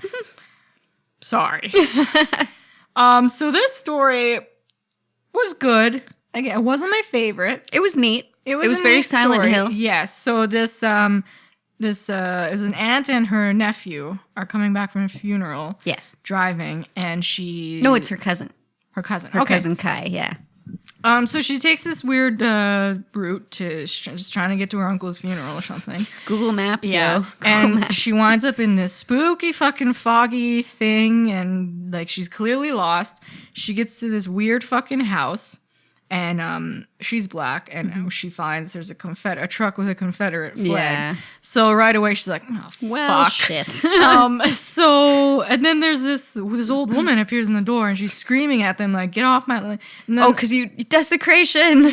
sorry. So this story was good. Again, it wasn't my favorite. It was neat. It was a very neat Silent story. Hill. Yes. So this is an aunt and her nephew are coming back from a funeral. Yes. Driving, and she. No, it's her cousin. her cousin. Her cousin Kai, yeah. So she takes this weird route to just trying to get to her uncle's funeral or something. Google Maps, Yeah, yo. Google and Maps. she winds up in this spooky fucking foggy thing, and like she's clearly lost. She gets to this weird fucking house, and she's black, and she finds there's a truck with a Confederate flag. Yeah. So right away she's like, oh Well, fuck. shit. So and then there's this old woman appears in the door, and she's screaming at them like, get off my. And then, Oh, because you desecration.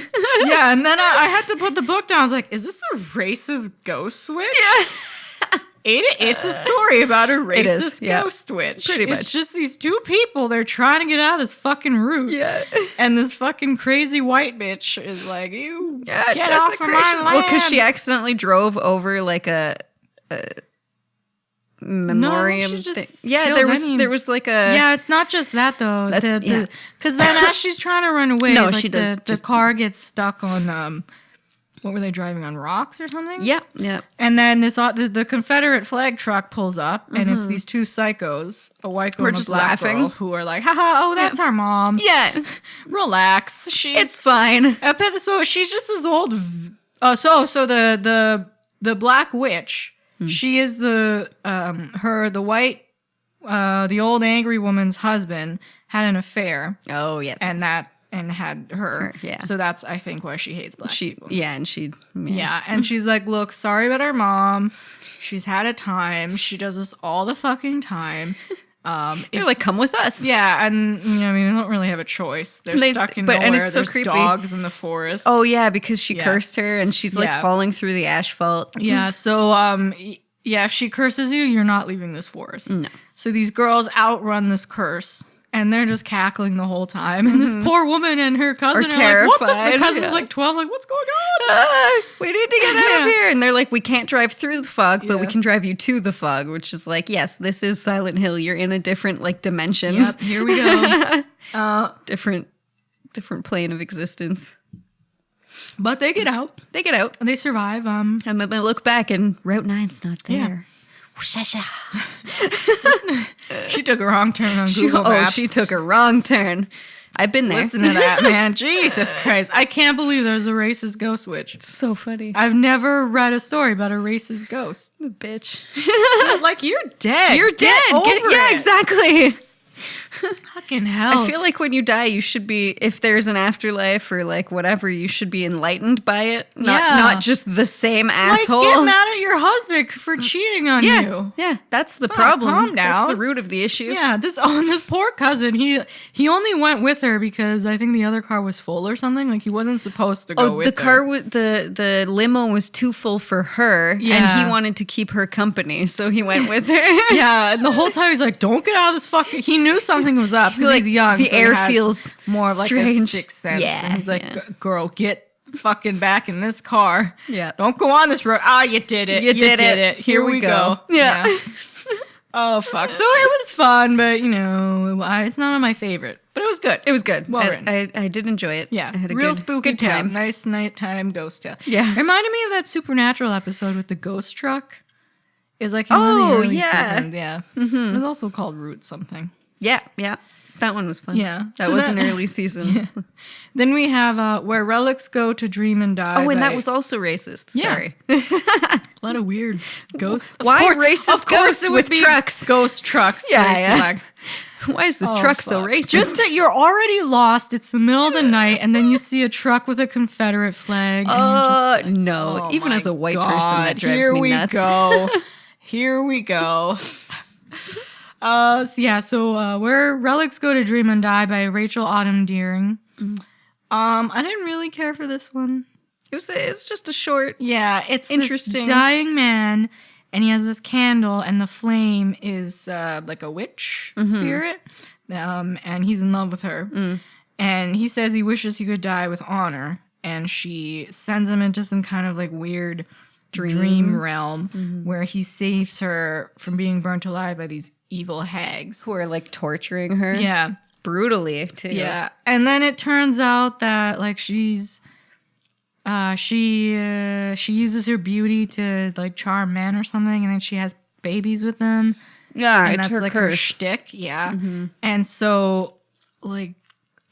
yeah, and then I had to put the book down. I was like, is this a racist ghost witch? Yeah. It's a story about a racist yeah. ghost witch. Pretty much. It's just these two people, they're trying to get out of this fucking route. Yeah. And this fucking crazy white bitch is like, you get off of my land. Well, because she accidentally drove over like a memoriam she just thing. Yeah, kills there was like a Yeah, it's not just that though. That's- yeah. Because then as she's trying to run away, No, like she does the just- car gets stuck on what were they driving on, rocks or something? yeah. And then the Confederate flag truck pulls up, and it's these two psychos, a white girl We're and a just black laughing. girl, who are like, haha, oh, that's our mom. Yeah. Relax. It's fine. So she's just this old. So the black witch. She is the old angry woman's husband had an affair, Oh, yes. and had her. Yeah. So that's I think why she hates black people. Yeah. And she's like, look, sorry about our mom. She's had a time. She does this all the fucking time. You're like, come with us. Yeah, and I mean, they don't really have a choice. They're stuck in nowhere. and it's so There's creepy. dogs in the forest. Oh yeah, because she Yeah. cursed her and she's like Yeah. falling through the asphalt. Yeah, so yeah, if she curses you, you're not leaving this forest. No. So these girls outrun this curse, and they're just cackling the whole time. And this poor woman and her cousin are like, what the terrified, cousin's yeah. like 12, like, what's going on? We need to get out Yeah. of here. And they're like, we can't drive through the fog, but we Yeah. can drive you to the fog, which is like, yes, this is Silent Hill. You're in a different like dimension. Yep, here we go. different plane of existence. But they get out. They get out. They survive. And then they look back and Route 9's not there. She took a wrong turn on Google Maps. She took a wrong turn. I've been there. Listen to that, man. Jesus Christ. I can't believe there's a racist ghost witch. It's so funny. I've never read a story about a racist ghost. Bitch. Like, you're dead. You're dead. Get over Yeah, it. exactly. Fucking hell. I feel like when you die, you should be, if there's an afterlife or like whatever, you should be enlightened by it. Not just the same asshole. Like, get mad at your husband for cheating on you. Yeah, that's the problem. Calm down. That's the root of the issue. Yeah, this poor cousin, he only went with her because I think the other car was full or something. Like, he wasn't supposed to go with the car the limo was too full for her, and he wanted to keep her company, so he went with her. Yeah, and the whole time he's like, "Don't get out of this fucking." He knew something was up. He's like, he's young. the so air he has feels more of like strange. a sixth sense. Yeah, and he's like, "Girl, get fucking back in this car. Yeah, don't go on this road. Ah, you did it. You did it. Here we go. Yeah." Oh fuck. So it was fun, but it's not my favorite. But it was good. It was good. Well written. I did enjoy it. Yeah, I had a real good, spooky good time. tale. Nice nighttime ghost tale. Yeah. Reminded me of that Supernatural episode with the ghost truck. Is like in one of the early seasons. Yeah. Mm-hmm. It was also called Root something. Yeah. That one was fun. Yeah. That was an early season. Yeah. Then we have Where Relics Go to Dream and Die. Oh, and that was also racist. Yeah. Sorry. A lot of weird ghosts. Why racist ghosts with trucks? Ghost trucks. Yeah. Why is this truck so racist? Just that you're already lost. It's the middle of the night, and then you see a truck with a Confederate flag. No. Even as a white person, that drives me nuts. Here we go. Where Relics Go to Dream and Die by Rachel Autumn Deering. I didn't really care for this one. It was just a short. Yeah, it's interesting. This dying man, and he has this candle, and the flame is like a witch spirit, and he's in love with her. And he says he wishes he could die with honor, and she sends him into some kind of like weird dream realm where he saves her from being burnt alive by these evil hags Who are like torturing her. Yeah. Brutally, too. Yeah. And then it turns out that like she's she uses her beauty to like charm men or something, and then she has babies with them. Yeah, and it's that's her like curse. her shtick. Yeah. And so like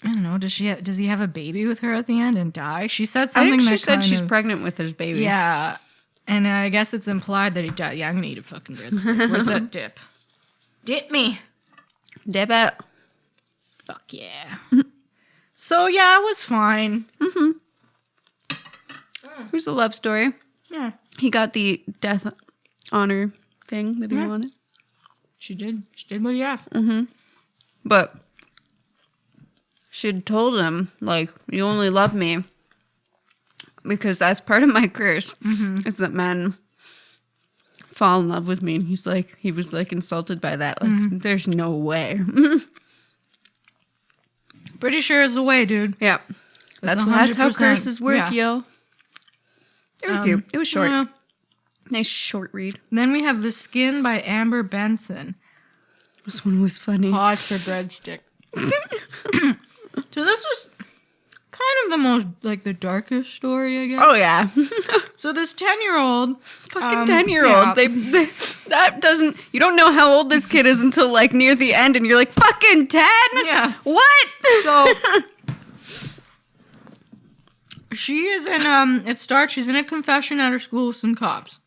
I don't know, does he have a baby with her at the end and die? She said something I think she that said she's of, pregnant with his baby. Yeah. And I guess it's implied that he died. Yeah, I'm gonna eat a fucking breadstick. Where's that dip? Dip me. Dip it. Fuck yeah. So yeah, it was fine. It was a love story. Yeah. He got the death honor thing that he wanted. She did. She did what he asked. But she'd told him, like, you only love me because that's part of my curse is that men fall in love with me. And he was like insulted by that. Like, there's no way. Pretty sure it's the way, dude. Yeah. That's how curses work, yo. It was cute. It was short. Yeah. Nice short read. Then we have The Skin by Amber Benson. This one was funny. Pause for breadstick. So this was kind of the most, like, the darkest story, I guess. Oh, yeah. So this 10-year-old... Fucking 10-year-old. Yeah. That doesn't... You don't know how old this kid is until, like, near the end, and you're like, fucking 10? Yeah. What? So... She is in, she's in a confession at her school with some cops.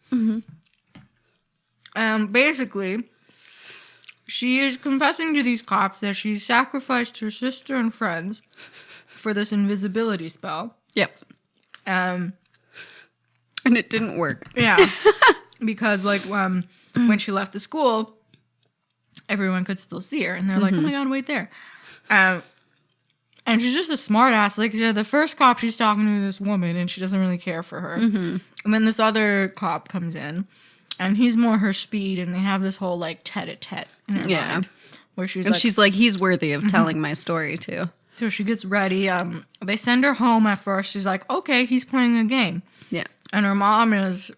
Basically, she is confessing to these cops that she sacrificed her sister and friends for this invisibility spell. Yep. And it didn't work. Yeah. Because, like, when she left the school, everyone could still see her. And they're like, oh my God, wait there. And she's just a smart ass. Like, the first cop, she's talking to this woman, and she doesn't really care for her. And then this other cop comes in, and he's more her speed, and they have this whole, like, tete-a-tete in her mind. Where she's like, he's worthy of telling my story, too. So she gets ready. They send her home at first. She's like, okay, he's playing a game. Yeah. And her mom is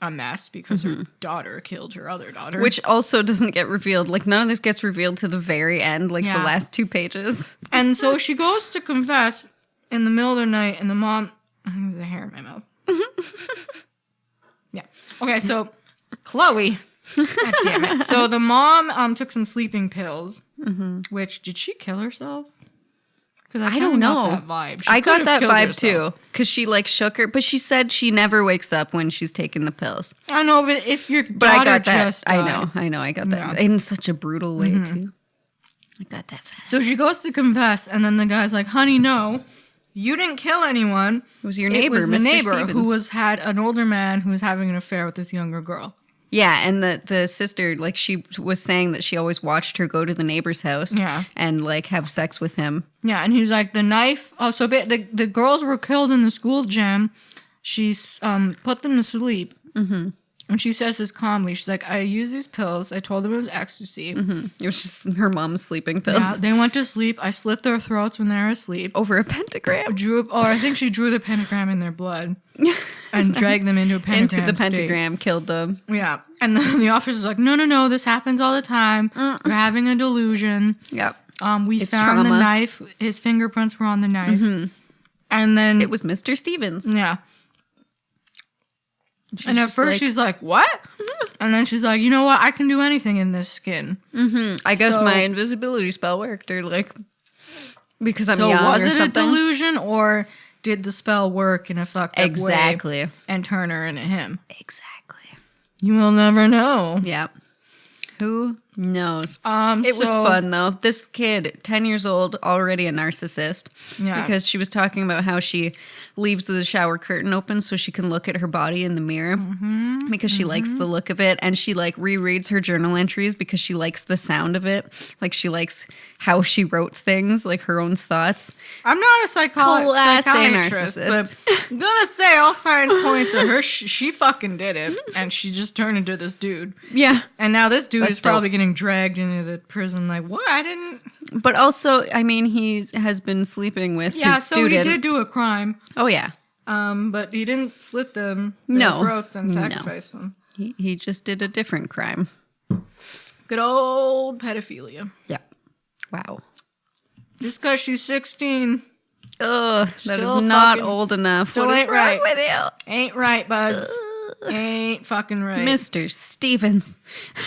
a mess because her daughter killed her other daughter. Which also doesn't get revealed. Like, none of this gets revealed to the very end, like the last 2 pages. And so she goes to confess in the middle of the night, and the mom... There's a hair in my mouth. Yeah. Okay, so Chloe... God damn it. So the mom took some sleeping pills, which... Did she kill herself? I don't know. Got that vibe. She I got could've that killed vibe herself. too, because she like shook her, but she said she never wakes up when she's taking the pills. I know, but if your But I daughter got that. just died, I know. I got that Yeah. in such a brutal way too. I got that vibe. So she goes to confess, and then the guy's like, "Honey, no, you didn't kill anyone. It was your neighbor, It was the Mr. neighbor Stevens. who had an older man who was having an affair with this younger girl." Yeah, and the sister, like, she was saying that she always watched her go to the neighbor's house Yeah. and, like, have sex with him. Yeah, and he's like, the knife. Oh, so the girls were killed in the school gym. She's put them to sleep. Mm-hmm. And she says this calmly. She's like, I used these pills. I told them it was ecstasy. Mm-hmm. It was just her mom's sleeping pills. Yeah, they went to sleep. I slit their throats when they were asleep. Over a pentagram. I think she drew the pentagram in their blood and dragged them into a pentagram. Into the state. pentagram, killed them. Yeah. And then the officer's like, no, this happens all the time. You're having a delusion. Yep. We It's found the trauma. knife. His fingerprints were on the knife. And then It was Mr. Stevens. yeah. And at first she's like, what? And then she's like, you know what? I can do anything in this skin. I guess So- my invisibility spell worked, or like, because I'm So young was or it a something. delusion, or did the spell work in a fucked up way Exactly. and turn her into him? Exactly. You will never know. Yeah. Who knows? It was so- fun though. This kid, 10 years old, already a narcissist. Yeah. Because she was talking about how she leaves the shower curtain open so she can look at her body in the mirror because she likes the look of it, and she like rereads her journal entries because she likes the sound of it. Like she likes how she wrote things, like her own thoughts. I'm not a Class A psychiatrist, narcissist. but I'm gonna say all signs point to her. She fucking did it, and she just turned into this dude. Yeah. And now this dude That's is probably dope. getting dragged into the prison. Like, what? I didn't. But also, I mean, has been sleeping with Yeah, his so student. he did do a crime. Oh yeah. But he didn't slit them No. throats and No. sacrifice them. He just did a different crime. Good old pedophilia. Yeah. Wow. Just because she's 16 Ugh, that Still is not fucking- old enough. still What is ain't wrong right. with you? ain't right, buds. Ain't fucking right. Mr. Stevens.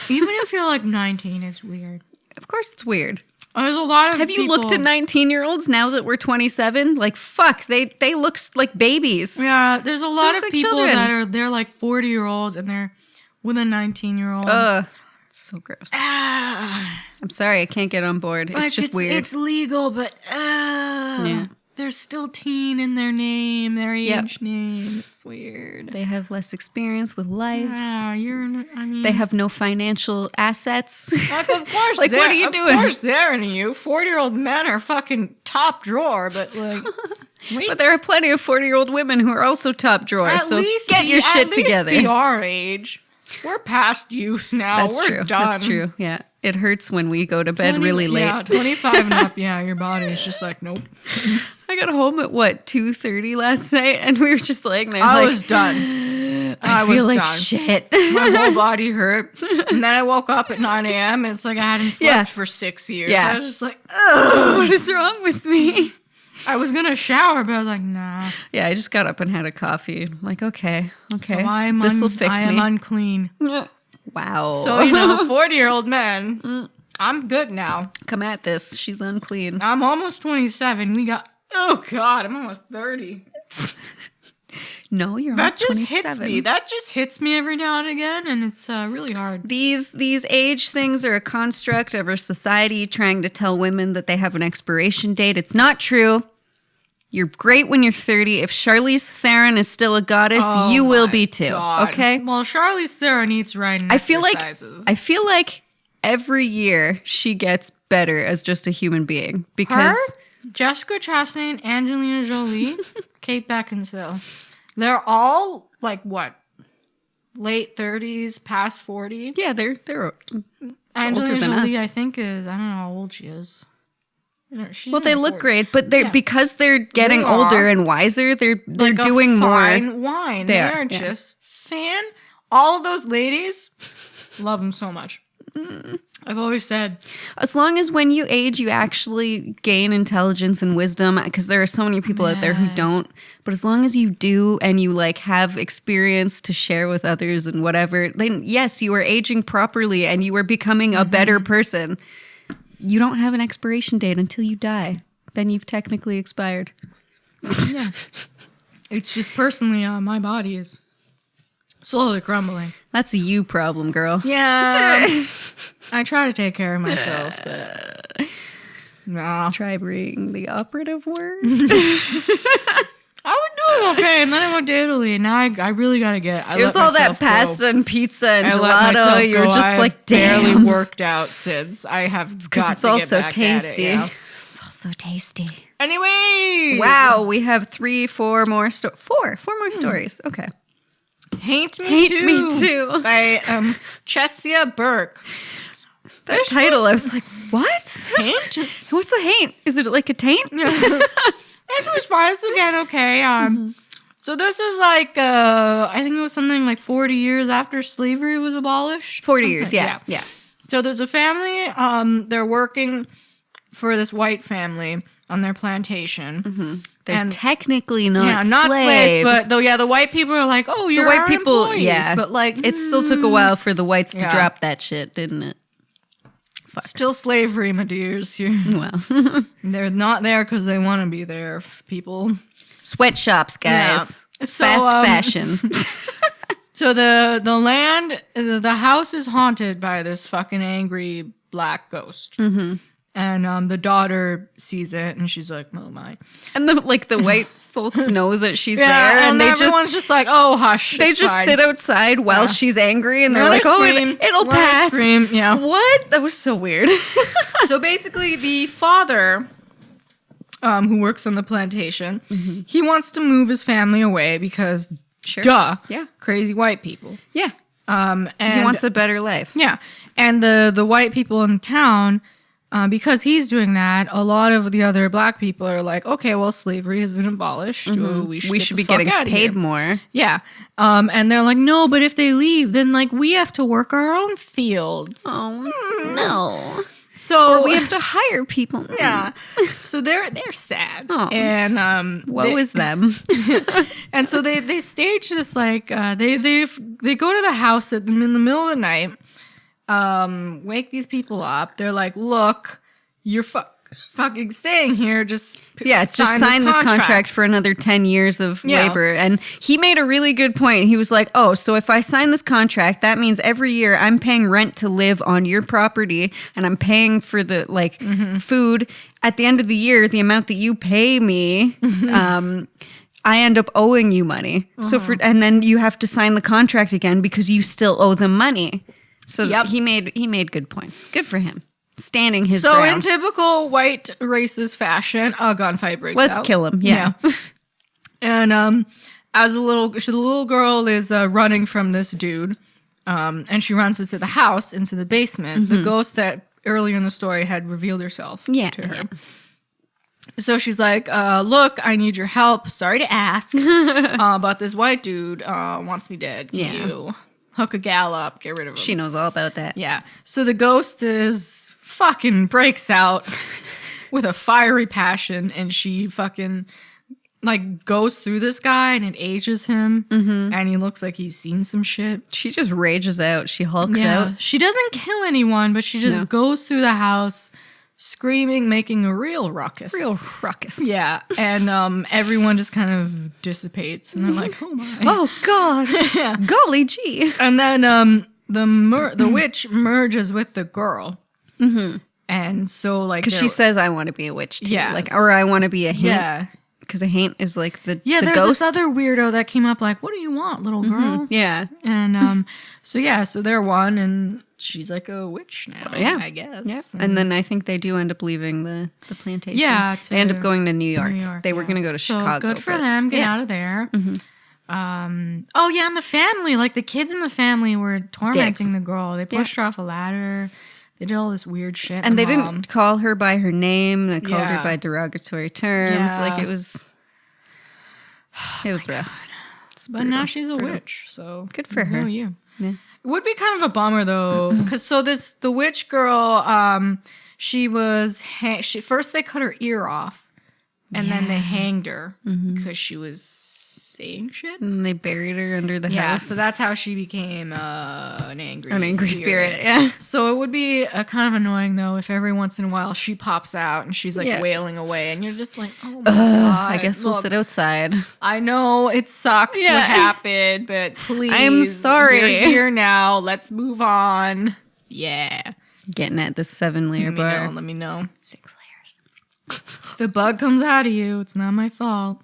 Even if you're like 19, it's weird. Of course it's weird. There's a lot of Have you looked at 19-year-olds now that we're 27? Like, fuck, they look like babies. Yeah, there's a lot look of like people children. they're like 40-year-olds and they're with a 19-year-old. Ugh, it's so gross. Ah, I'm sorry, I can't get on board. It's like just weird. It's legal, but Yeah. there's still teen in their name, their age Yep. name. It's weird. They have less experience with life. Yeah, I mean, They have no financial assets. like, of course, Like, what are you doing? Of course, they're into you. 40-year-old men are fucking top drawer, but like, wait, But there are plenty of 40-year-old women who are also top drawers. at So least get your shit at least together. Be our age. We're past youth now. That's We're true. done. That's true. Yeah. It hurts when we go to bed 20 really late. Yeah, 25 and up. Yeah, your body is just like, nope. I got home at 2:30 last night, and we were just laying there. I like, was done. I was feel like done. shit. My whole body hurt. And then I woke up at 9 a.m. and it's like I hadn't slept Yeah. for 6 years. Yeah. I was just like, ugh. What is wrong with me? I was going to shower, but I was like, nah. Yeah, I just got up and had a coffee. I'm like, okay. So I This will fix I am me. unclean. Wow. So, 40-year-old men, I'm good now. Come at this. She's unclean. I'm almost 27. Oh God, I'm almost 30. No, you're That almost just 27. hits me. That just hits me every now and again, and it's really hard. These age things are a construct of our society trying to tell women that they have an expiration date. It's not true. You're great when you're 30. If Charlize Theron is still a goddess, you will be too. God. Okay? Well, Charlize Theron eats right and I feel exercises. like every year she gets better as just a human being because Her, Jessica Chastain, Angelina Jolie, Kate Beckinsale. They're all like what? Late 30s, past 40. yeah, they're Angelina than Jolie, us. I think is, I don't know how old she is. She's well, in they her look 40s. great, but they're Yeah. because they're getting They older are. and wiser. They're Like a doing more. fine wine. They They're are, yeah. just all of those ladies, love them so much. I've always said, As long as when you age, you actually gain intelligence and wisdom, because there are so many people out there who don't. But as long as you do and you like have experience to share with others and whatever, then yes, you are aging properly and you are becoming a better person. You don't have an expiration date until you die. then you've technically expired. Yeah. It's just personally, my body is slowly crumbling. That's a you problem, girl. Yeah. I try to take care of myself, but no. Try bringing the operative word. I was doing okay, and then I went to Italy, and now I really gotta get. It was all that pasta and pizza and I let myself gelato. You were go. just I've like, barely damn. worked out since. I have got It's to all get so back tasty. at it, yeah. It's all so tasty. Anyway, Wow, we have 4 more stories. Okay. Hate Me Hate Too, Me Too. by Chessia Burke. That title, I was like, what? Taint? What's the haint? Is it like a taint? It was fine. It's again okay. So this is like I think it was something like 40 years after slavery was abolished. 40 years, yeah. So there's a family. They're working for this white family on their plantation. They're technically not slaves, but the white people are like, oh, you're the white our people, employees. yeah. But like, it still took a while for the whites to Yeah. drop that shit, didn't it? still slavery, my dears. Well, They're not there because they want to be there, people. sweatshops, guys. Yeah. So, Fast fashion. So the land, the house is haunted by this fucking angry black ghost. And the daughter sees it, and she's like, "Oh my!" And the white folks know that she's there, and they everyone's just like, "Oh, hush!" they it's just fine." sit outside while she's angry, and they're Let like, her "Oh, scream. it'll Let her pass." scream, yeah. What? That was so weird. So basically, the father, who works on the plantation, he wants to move his family away because, duh, Yeah. crazy white people. Yeah. And He wants a better life. yeah, and the white people in town. Because he's doing that, a lot of the other black people are like, okay, well, slavery has been abolished. We should be get the getting fuck outta paid here. more. Yeah. And they're like, no, but if they leave, then like we have to work our own fields. Oh, no. So We have to hire people. yeah. So they're sad. Oh. And Woe is them. and so they stage this like they go to the house in the middle of the night. Wake these people up. They're like, look, you're fucking staying here. Just sign this contract for another 10 years of labor. And he made a really good point. He was like, oh, so if I sign this contract, that means every year I'm paying rent to live on your property, and I'm paying for the food. At the end of the year, the amount that you pay me, I end up owing you money. And then you have to sign the contract again because you still owe them money. So he made good points. Good for him. Standing his ground. So in typical white racist fashion, a gunfight breaks out. Let's kill him. Yeah. And as the little girl is running from this dude, and she runs into the house, into the basement. The ghost that earlier in the story had revealed herself to her. Yeah. So she's like, look, I need your help. Sorry to ask, but this white dude wants me dead. Can you hook a gal up, get rid of him? She knows all about that. Yeah. So the ghost fucking breaks out with a fiery passion, and she fucking goes through this guy, and it ages him, and he looks like he's seen some shit. She just rages out. She hulks out. She doesn't kill anyone, but she just goes through the house screaming, making a real ruckus. Yeah. And everyone just kind of dissipates, and they're like, oh my. Oh God. Golly gee. And then the witch merges with the girl. And so because she says, I want to be a witch too. Yeah. Or I want to be a haint. Yeah. Because a haint is like the there's ghost. this other weirdo that came up like, what do you want, little girl? Yeah. And so they're one, and she's like a witch now, I guess. Yeah. And then I think they do end up leaving the plantation. Yeah. They end up going to New York. They were going to go to Chicago. Good for them. Get out of there. And the family, the kids in the family were tormenting the girl. They pushed her off a ladder. They did all this weird shit. And they didn't call her by her name. They called her by derogatory terms. Yeah. It was rough. But now she's a witch, so good for her. You. Yeah. It would be kind of a bummer though, because the witch girl, first they cut her ear off, And then they hanged her because she was saying shit. And they buried her under the house. So that's how she became an angry spirit. Yeah. So it would be kind of annoying, though, if every once in a while she pops out and she's like wailing away. And you're just like, oh my God. I guess we'll sit outside. I know it sucks what happened, but please. I'm sorry. You're here now. Let's move on. Yeah. Getting at the 7-layer bar. Let me know. 6 layers. If the bug comes out of you, it's not my fault.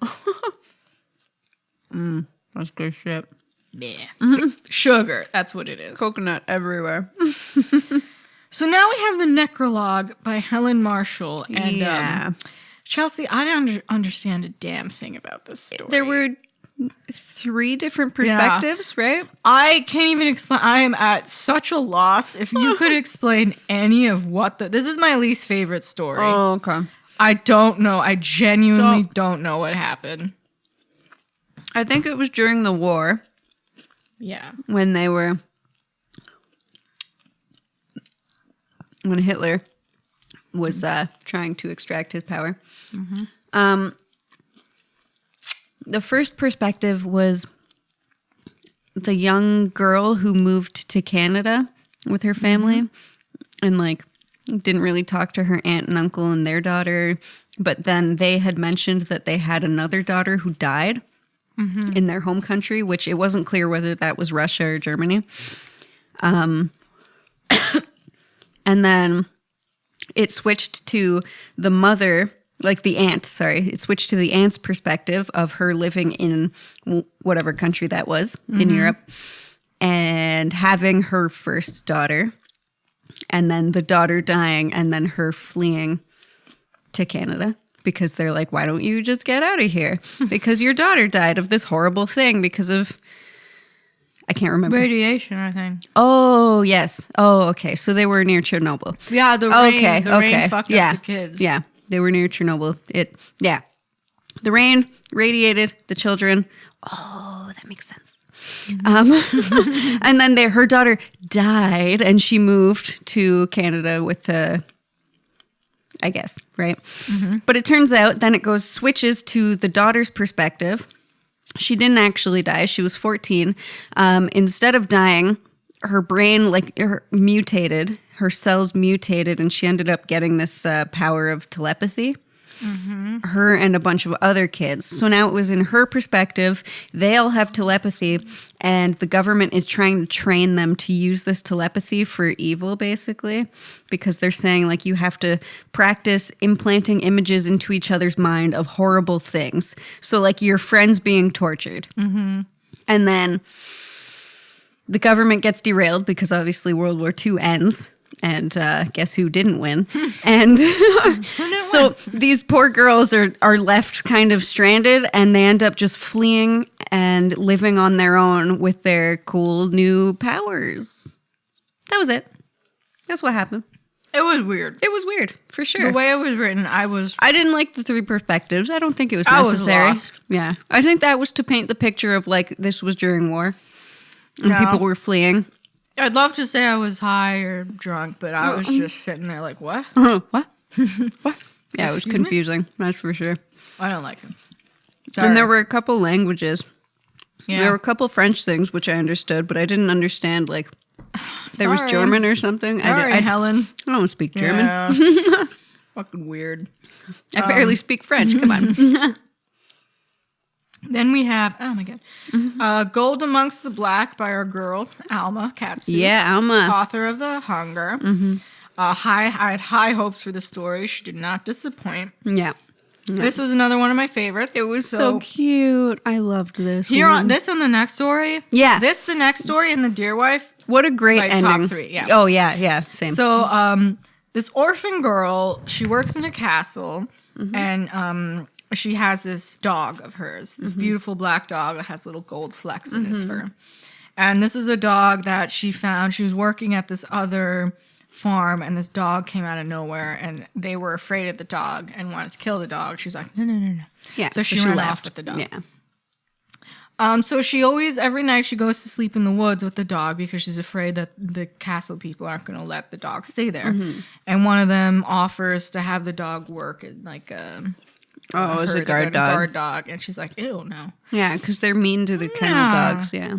That's good shit. Yeah. Sugar. That's what it is. Coconut everywhere. So now we have the Necrologue by Helen Marshall. And Chelsea, I didn't understand a damn thing about this story. There were 3 different perspectives, right? I can't even explain. I am at such a loss. If you could explain any of what this is my least favorite story. Oh, okay. I don't know. I genuinely don't know what happened. I think it was during the war. Yeah. When Hitler was trying to extract his power. The first perspective was the young girl who moved to Canada with her family and didn't really talk to her aunt and uncle and their daughter. But then they had mentioned that they had another daughter who died in their home country, which it wasn't clear whether that was Russia or Germany. And then it switched to the mother, the aunt, it switched to the aunt's perspective of her living in whatever country that was in Europe and having her first daughter. And then the daughter dying, and then her fleeing to Canada because they're like, why don't you just get out of here? Because your daughter died of this horrible thing because of, I can't remember. Radiation, I think. Oh, yes. Oh, okay. So they were near Chernobyl. Yeah, the rain fucked up the kids. Yeah, they were near Chernobyl. The rain radiated the children. Oh, that makes sense. And then her daughter died and she moved to Canada with I guess, right? But it turns out then it switches to the daughter's perspective. She didn't actually die. She was 14. Instead of dying, her brain mutated, her cells mutated, and she ended up getting this power of telepathy. Her and a bunch of other kids. So now it was in her perspective. They all have telepathy, and the government is trying to train them to use this telepathy for evil, basically, because they're saying you have to practice implanting images into each other's mind of horrible things. So your friends being tortured. And then the government gets derailed because obviously World War II ends. And guess who didn't win? And so these poor girls are left kind of stranded, and they end up just fleeing and living on their own with their cool new powers. That was it. That's what happened. It was weird. It was weird, for sure. The way it was written, I didn't like the 3 perspectives. I don't think it was necessary. I was lost. Yeah. I think that was to paint the picture of this was during war. And people were fleeing. I'd love to say I was high or drunk, but I was just sitting there what? What? What? Yeah, it was confusing. That's for sure. I don't like him. Sorry. And there were a couple languages. Yeah. There were a couple French things, which I understood, but I didn't understand, there was German or something. Sorry, Helen. I don't speak German. Yeah. Fucking weird. I barely speak French. Come on. Then we have, oh my God, Gold Amongst the Black by our girl, Alma Katsu. Yeah, Alma. Author of The Hunger. I had high hopes for the story. She did not disappoint. Yeah. This was another one of my favorites. It was so cute. I loved this Here one. on this and the next story. Yeah. The next story, and The Dear Wife. What a great ending. Top 3, yeah. Oh, yeah, same. So, this orphan girl, she works in a castle, and she has this dog of hers, this beautiful black dog that has little gold flecks in his fur. And this is a dog that she found. She was working at this other farm, and this dog came out of nowhere, and they were afraid of the dog and wanted to kill the dog. She's like, no. Yeah, so she ran off with the dog. Yeah. So she always, every night she goes to sleep in the woods with the dog because she's afraid that the castle people aren't going to let the dog stay there. And one of them offers to have the dog work in Oh, it was her a guard dog. guard dog, and she's like, ew, no. Yeah, because they're mean to the kennel dogs. Yeah.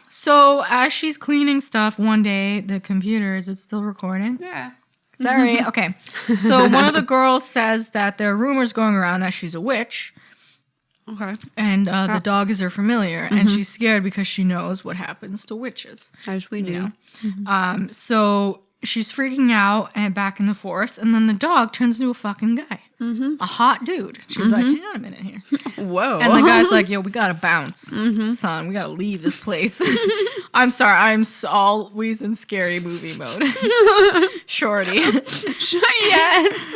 So as she's cleaning stuff one day, the computer, is it still recording? Yeah. Sorry. Okay. So one of the girls says that there are rumors going around that she's a witch. Okay. And the dog is her familiar, and she's scared because she knows what happens to witches. As we do. So she's freaking out and back in the forest, and then the dog turns into a fucking guy. A hot dude. She's like, hang on a minute here. Whoa. And the guy's like, yo, we gotta bounce, son. We gotta leave this place. I'm sorry. I'm always in scary movie mode. Shorty. Yes.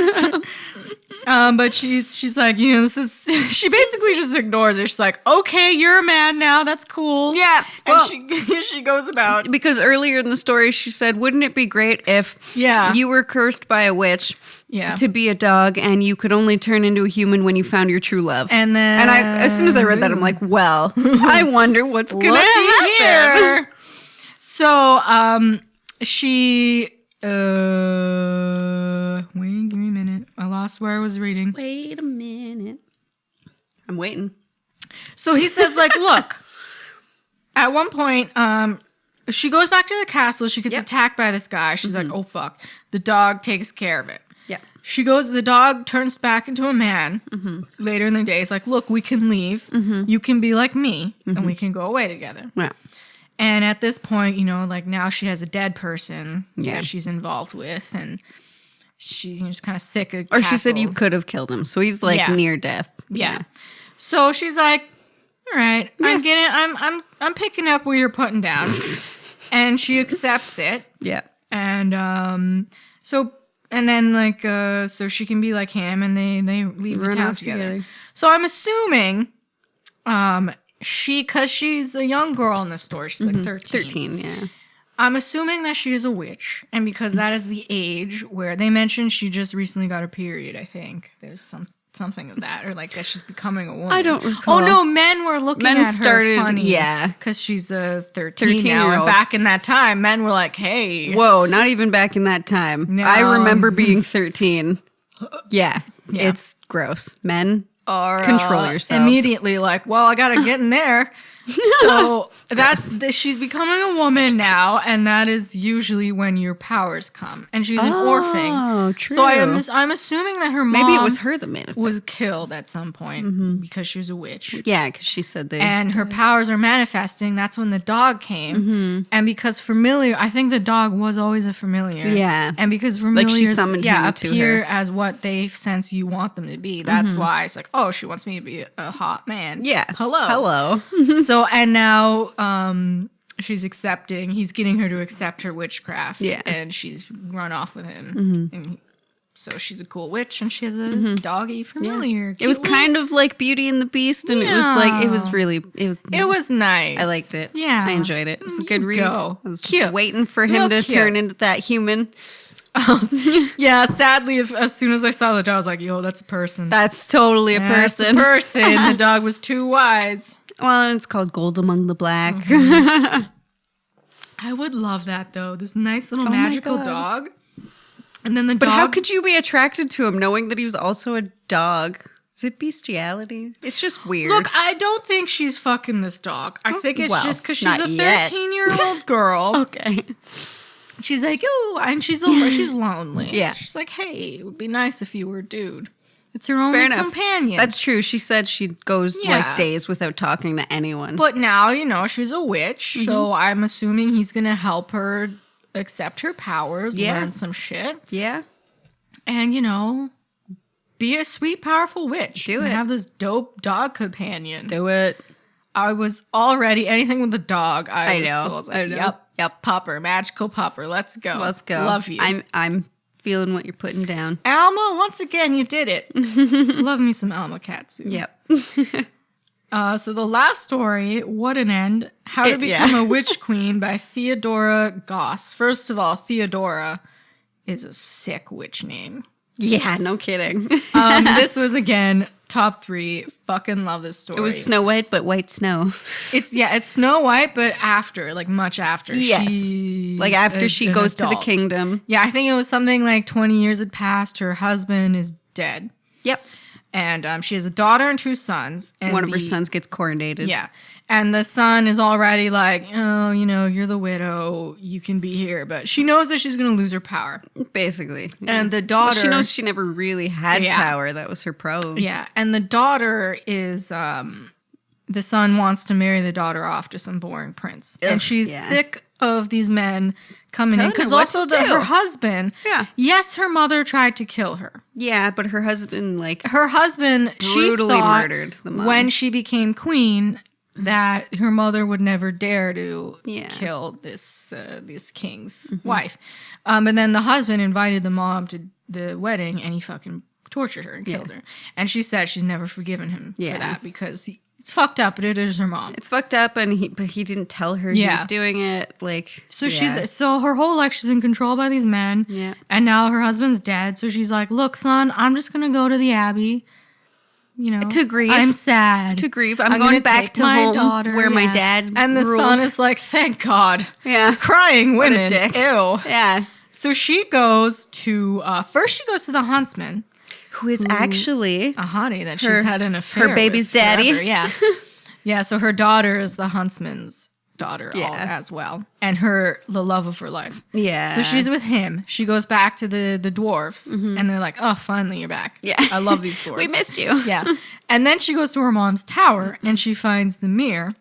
But she's like, you know, this is, she basically just ignores it. She's like, okay, you're mad now. That's cool. Yeah. And she goes about. Because earlier in the story, she said, wouldn't it be great if you were cursed by a witch to be a dog and you could only turn into a human when you found your true love? And then. And as soon as I read that, I'm like, well, I wonder what's going to happen. Here. So, she. Wait, give me a minute. I lost where I was reading. Wait a minute. I'm waiting. So he says, like, look, at one point, she goes back to the castle. She gets attacked by this guy. She's like, oh, fuck. The dog takes care of it. Yeah. The dog turns back into a man later in the day. It's like, look, we can leave. You can be like me, and we can go away together. Yeah. And at this point, you know, like now she has a dead person that she's involved with, and she's just kind of sick of Or she said you could have killed him, so he's like near death. Yeah. So she's like, all right, I'm picking up where you're putting down. And she accepts it. Yeah. And so she can be like him, and they leave the town together. So I'm assuming because she's a young girl in the story. She's like 13. 13, yeah. I'm assuming that she is a witch. And because that is the age where they mentioned she just recently got a period, I think. There's something of that. Or like that she's becoming a woman. I don't recall. Oh, no, men were looking at her funny. Yeah. Because she's a 13 now. And back in that time, men were like, hey. Whoa, not even back in that time. No. I remember being 13. Yeah. It's gross. Men. Or control yourself immediately, like, well, I gotta get in there. So she's becoming a woman now, and that is usually when your powers come. And she's an orphan. Oh, true. So I'm assuming that her mom maybe it was her that manifested. Was killed at some point because she was a witch. Yeah, because she said and her powers are manifesting. That's when the dog came, and because familiar, I think the dog was always a familiar. Yeah, and because familiars, like she summoned him to appear her. as what they sense you want them to be. That's why it's like, oh, she wants me to be a hot man. Yeah, hello. So and now she's accepting. He's getting her to accept her witchcraft. Yeah, and she's run off with him. And so she's a cool witch, and she has a doggy familiar. Yeah. It was kind of like Beauty and the Beast, and it was nice. I liked it. Yeah, I enjoyed it. It was a good read. I was just waiting for him to turn into that human. Yeah, sadly, as soon as I saw the dog, I was like, yo, that's a person. That's totally a person. The dog was too wise. Well, it's called Gold Among the Black. I would love that, though. This nice little magical dog. And then the dog... But how could you be attracted to him knowing that he was also a dog? Is it bestiality? It's just weird. Look, I don't think she's fucking this dog. I think it's just because she's a 13-year-old girl. Okay. She's like, ooh, and she's lonely. Yeah. She's like, hey, it would be nice if you were a dude. It's her only companion. That's true. She said she goes like days without talking to anyone. But now, you know, she's a witch, so I'm assuming he's going to help her accept her powers, learn some shit. Yeah. And, you know, be a sweet, powerful witch. Do it. And have this dope dog companion. Do it. I was already, anything with the dog, I know. So I was like, I know. Yep, pupper, magical pupper. Let's go. Love you. I'm feeling what you're putting down. Alma, once again, you did it. Love me some Alma Katsu. Yep. So the last story, What an End, How to Become a Witch Queen by Theodora Goss. First of all, Theodora is a sick witch name. Yeah, no kidding. This was, again, top 3. Fucking love this story. It was Snow White, but white snow. It's Snow White, but after, like much after. Yes. Like after she goes to the kingdom. Yeah, I think it was something like 20 years had passed. Her husband is dead. Yep. And she has a daughter and 2 sons. And One of her sons gets coronated. Yeah. And the son is already like, oh, you're the widow. You can be here. But she knows that she's going to lose her power. Basically. Yeah. And the daughter... Well, she knows she never really had power. That was her problem. Yeah. And the daughter is... the son wants to marry the daughter off to some boring prince. And she's sick of these men coming in. Because also her husband... Yeah. Yes, her mother tried to kill her. Yeah, but her husband, Brutally murdered the mom. When she became queen... that her mother would never dare to kill this king's wife. And then the husband invited the mom to the wedding, and he fucking tortured her and killed her. And she said she's never forgiven him for that because it's fucked up, but it is her mom. It's fucked up, but he didn't tell her he was doing it. So her whole life she's been controlled by these men. Yeah. And now her husband's dead, so she's like, "Look, son, I'm just gonna go to the abbey." To grieve. I'm sad. To grieve. I'm going back to home daughter, where my dad and the ruled. son is like, thank God. Yeah. Crying women. What a dick. Ew. Yeah. So she goes to, first she goes to the huntsman. Who is actually a hottie that she's had an affair her baby's with daddy. Forever. Yeah. Yeah, so her daughter is the huntsman's daughter as well. And the love of her life. Yeah. So she's with him. She goes back to the dwarves. And they're like, oh, finally you're back. Yeah. I love these dwarves. We missed you. Yeah. And then she goes to her mom's tower and she finds the mirror.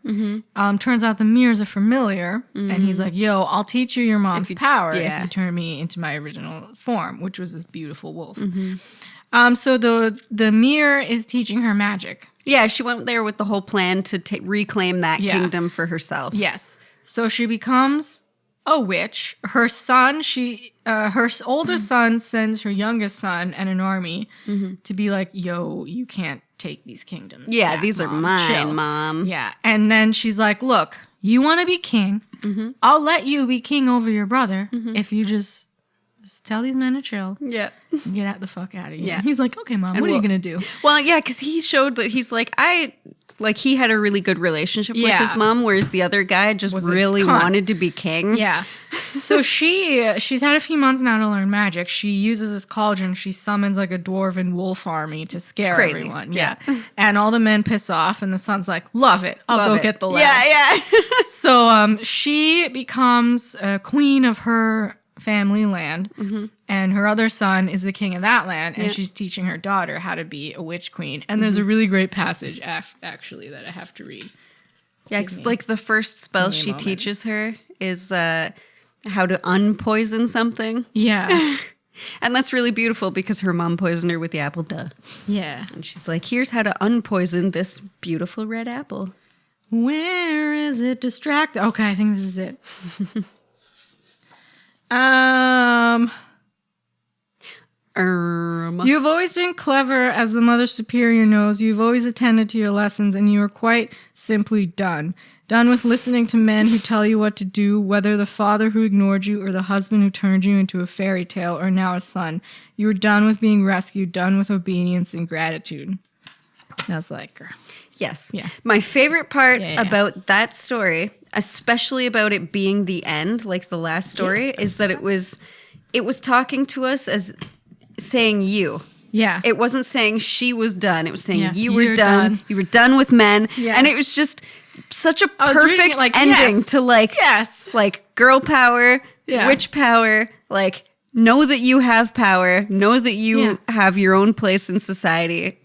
Turns out the mirror's a familiar. And he's like, yo, I'll teach you your mom's power if you turn me into my original form, which was this beautiful wolf. So the mirror is teaching her magic. Yeah, she went there with the whole plan to reclaim that kingdom for herself. Yes. So she becomes a witch. Her son, her older son sends her youngest son and an army to be like, yo, you can't take these kingdoms. Yeah, back, these are mine, Mom. Yeah. And then she's like, look, you want to be king. I'll let you be king over your brother if you just tell these men to chill. Yeah. Get the fuck out of here. Yeah. He's like, okay, Mom, what are you going to do? Well, yeah, because he showed that he's like, he had a really good relationship with his mom, whereas the other guy just really wanted to be king. Yeah. So she's had a few months now to learn magic. She uses this cauldron. She summons like a dwarven wolf army to scare everyone. Yeah. And all the men piss off, and the son's like, love it. I'll go get the lad. Yeah. So she becomes queen of her family land, and her other son is the king of that land, and she's teaching her daughter how to be a witch queen. And there's a really great passage actually that I have to read. Yeah, like the first spell she teaches her is how to unpoison something. Yeah. And that's really beautiful because her mom poisoned her with the apple, duh. Yeah. And she's like, here's how to unpoison this beautiful red apple. Where is it? Distract. Okay, I think this is it. You've always been clever, as the Mother Superior knows. You've always attended to your lessons, and you are quite simply done. Done with listening to men who tell you what to do, whether the father who ignored you or the husband who turned you into a fairy tale or now a son. You are done with being rescued, done with obedience and gratitude. And I was like, girl. Yes. Yeah. My favorite part about that story, especially about it being the end, like the last story, is that it was talking to us as saying you. Yeah. It wasn't saying she was done. It was saying you were done. You were done with men. Yeah. And it was just such a perfect ending to like girl power, witch power, like know that you have power, know that you have your own place in society.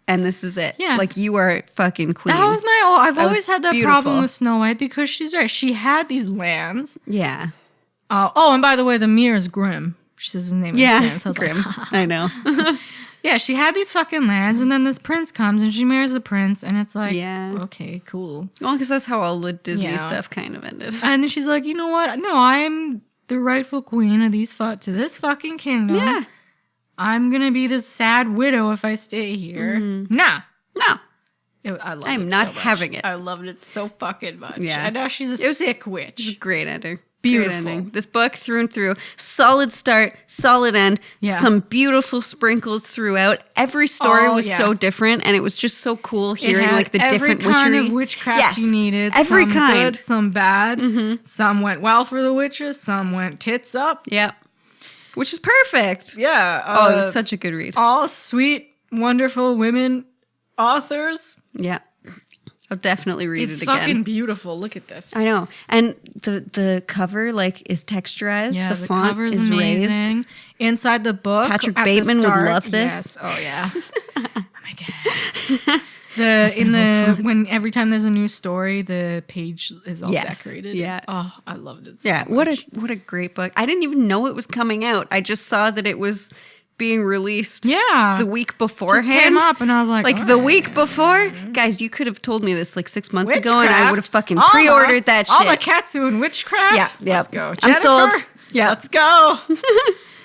And this is it. Yeah. Like, you are fucking queen. That was I've always had that problem with Snow White because she's right. She had these lands. Yeah. And by the way, the mirror is Grimm. She says his name is Grimm. So I was Grimm. Like, I know. Yeah, she had these fucking lands, and then this prince comes, and she marries the prince, and it's like, okay, cool. Well, because that's how all the Disney stuff kind of ended. And then she's like, you know what? No, I am the rightful queen of to this fucking kingdom. Yeah. I'm going to be this sad widow if I stay here. Nah. No. I'm not having it. I loved it so fucking much. Yeah. And now she's a sick witch. It's a great ending. Beautiful. Great ending. This book through and through. Solid start, solid end. Yeah. Some beautiful sprinkles throughout. Every story was so different, and it was just so cool hearing like the different witchery. Every kind of witchcraft you needed. Every some kind. Good, some bad. Some went well for the witches. Some went tits up. Yep. Which is perfect. Yeah. It was such a good read. All sweet wonderful women authors. Yeah. I'll definitely read It's it again. fucking beautiful. Look at this. I know. And the cover like is texturized. Yeah, the font cover's is amazing. raised. Inside the book, Patrick at the Bateman would start- love this. Yes. Oh yeah. Oh my god. When every time there's a new story, the page is all decorated. Yeah. I loved it. So Yeah. much. What a great book. I didn't even know it was coming out. I just saw that it was being released the week beforehand. Just came up and I was like, the week before, guys, you could have told me this like 6 months ago, and I Witchcraft. would have fucking pre-ordered that shit. All the Katsu and witchcraft. Yeah, Let's go. I'm Jennifer, sold. Yeah, let's go.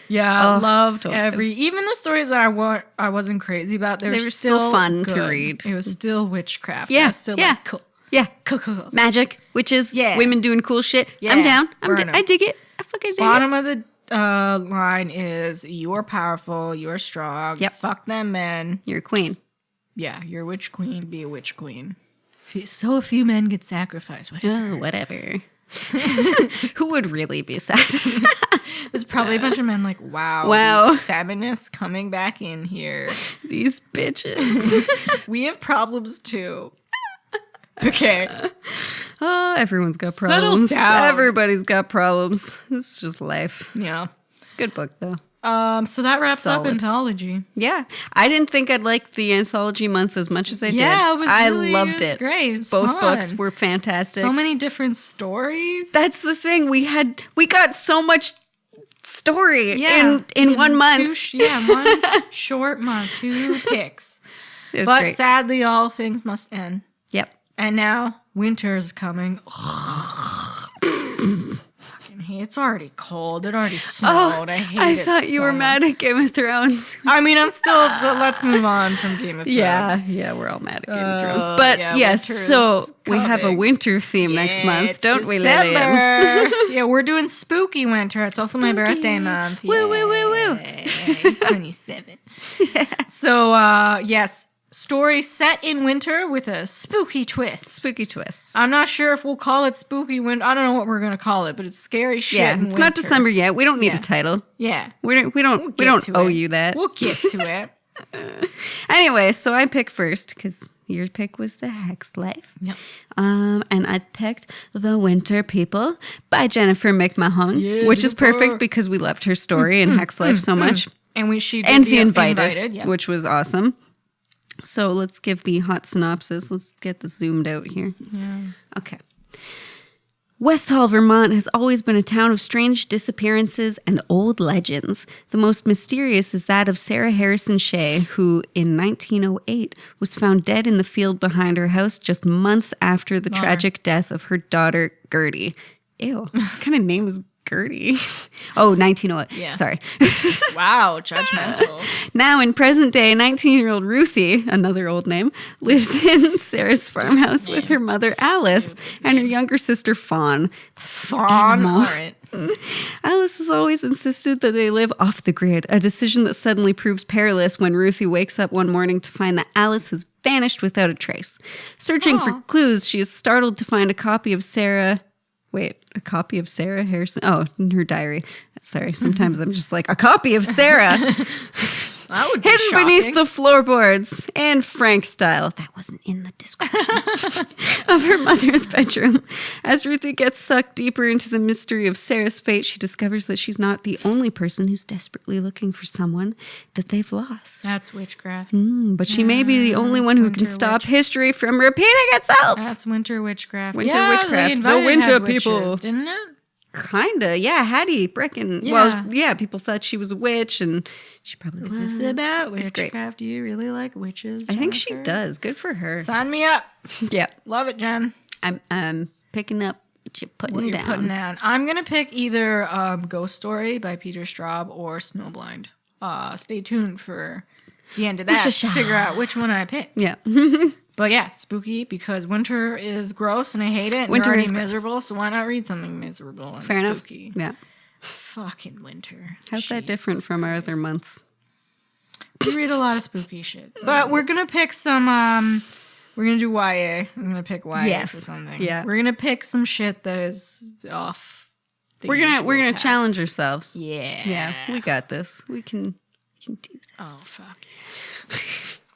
Yeah, loved so even the stories that I wasn't crazy about. They were still fun to good. read. It was still witchcraft. Yeah, It was still like, cool. Yeah, Cool. magic, witches, Yeah. women doing cool shit. Yeah. I'm down. Burn 'em. I dig it. I fucking dig Bottom of the line is you're powerful, you're strong. Yep. Fuck them men. it. You're a queen. Yeah, you're a witch queen. Be a witch queen. So few men get sacrificed. Whatever. Oh, whatever. Who would really be sad? There's probably a bunch of men like, wow, Wow. these feminists coming back in here. These bitches. We have problems too. Okay. Oh, everyone's got Settle problems. down. Everybody's got problems. It's just life. Yeah. Good book, though. So that wraps up Solid. anthology. Yeah. I didn't think I'd like the anthology month as much as I did. Yeah, it was I really, loved it. Was it. great. It was Both fun. books were fantastic. So many different stories. That's the thing. We got so much story Yeah. in 1 month. One short month, 2 picks. It was But great. sadly, all things must end. Yep. And now winter's coming. Fucking hate. It's already cold. It already snowed. I hate it. I thought you so were much. mad at Game of Thrones. I mean, I'm still. But let's move on from Game of Thrones. Yeah, we're all mad at Game of Thrones. But yeah, yes, winter so is we have a coming. winter theme next month, It's don't we, December. Lillian? Yeah, we're doing spooky winter. It's also my birthday month. Woo, woo, woo, woo. Yay. 27. So, yes, story set in winter with a spooky twist. Spooky twist. I'm not sure if we'll call it spooky winter. I don't know what we're gonna call it, but it's scary shit. Yeah, in it's not winter. December yet. We don't need Yeah. a title. Yeah, We don't get to owe it. you that. We'll get to it. Anyway, so I pick first because your pick was the Hex Life. Yep. And I picked The Winter People by Jennifer McMahon, Yeah, which is Jennifer. perfect because we loved her story in Hex Life so much. And she did And The Invited, yeah. which was awesome. So let's give the hot synopsis. Let's get this zoomed out here. Yeah. Okay. West Hall, Vermont has always been a town of strange disappearances and old legends. The most mysterious is that of Sarah Harrison Shea, who in 1908 was found dead in the field behind her house just months after the tragic death of her daughter, Gertie. Ew, what kind of name is Gertie? Oh, 1908. Yeah. Sorry. Wow, judgmental. Now, in present day, 19-year-old Ruthie, another old name, lives in Sarah's farmhouse with her mother, Alice, and her younger sister, Fawn. Fawn. Animal. All right. Alice has always insisted that they live off the grid, a decision that suddenly proves perilous when Ruthie wakes up one morning to find that Alice has vanished without a trace. Searching for clues, she is startled to find a copy of Sarah Harrison? Oh, in her diary. Sorry, sometimes I'm just like, a copy of Sarah. That would be Hidden shocking. beneath the floorboards in Frank style. That wasn't in the description. Of her mother's bedroom. As Ruthie gets sucked deeper into the mystery of Sarah's fate, she discovers that she's not the only person who's desperately looking for someone that they've lost. That's witchcraft. But she may be the only one who can winter stop witch. history from repeating itself. That's winter witchcraft. Winter yeah, witchcraft. The, Invited The winter had witches, people. didn't it? Kinda, yeah. Hattie Brecken. Yeah. Well, yeah. People thought she was a witch, and she probably was. Is this about It's great. witchcraft? Do you really like witches? I think she Jennifer? does. Good for her. Sign me up. Yeah, Love it, Jen. I'm picking up what you're putting What you're down. putting down. I'm gonna pick either Ghost Story by Peter Straub or Snowblind. Stay tuned for the end of that to figure out which one I pick. Yeah. But yeah, spooky because winter is gross and I hate it. And Winter you're is already gross. miserable, so why not read something miserable and Fair enough. spooky? Yeah. Fucking winter. How's that different from our other months? We read a lot of spooky shit. But we're gonna pick some we're gonna do YA. I'm gonna pick YA Yes. for something. Yeah. We're gonna pick some shit that is off the We're gonna usual path. challenge ourselves. Yeah. Yeah, we got this. We can do this. Oh fuck.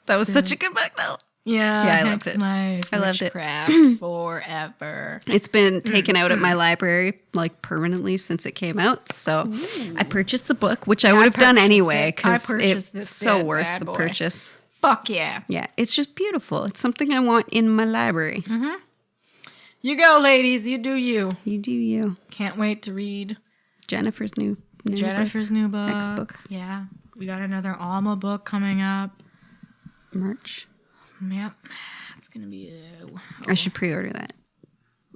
That was such a good book, though. Yeah, Yeah, I loved Hex it. Life, I loved it. Witchcraft forever. It's been taken out at my library like permanently since it came out. So I purchased the book, which I would have done purchased anyway it. I because purchased it's this so bad worth the boy. purchase. Fuck yeah. Yeah, it's just beautiful. It's something I want in my library. You go, ladies. You do you. You do you. Can't wait to read Jennifer's new Jennifer's new book. Next book. Yeah. We got another Alma book coming up. March. Yep. It's going to be... I should pre-order that.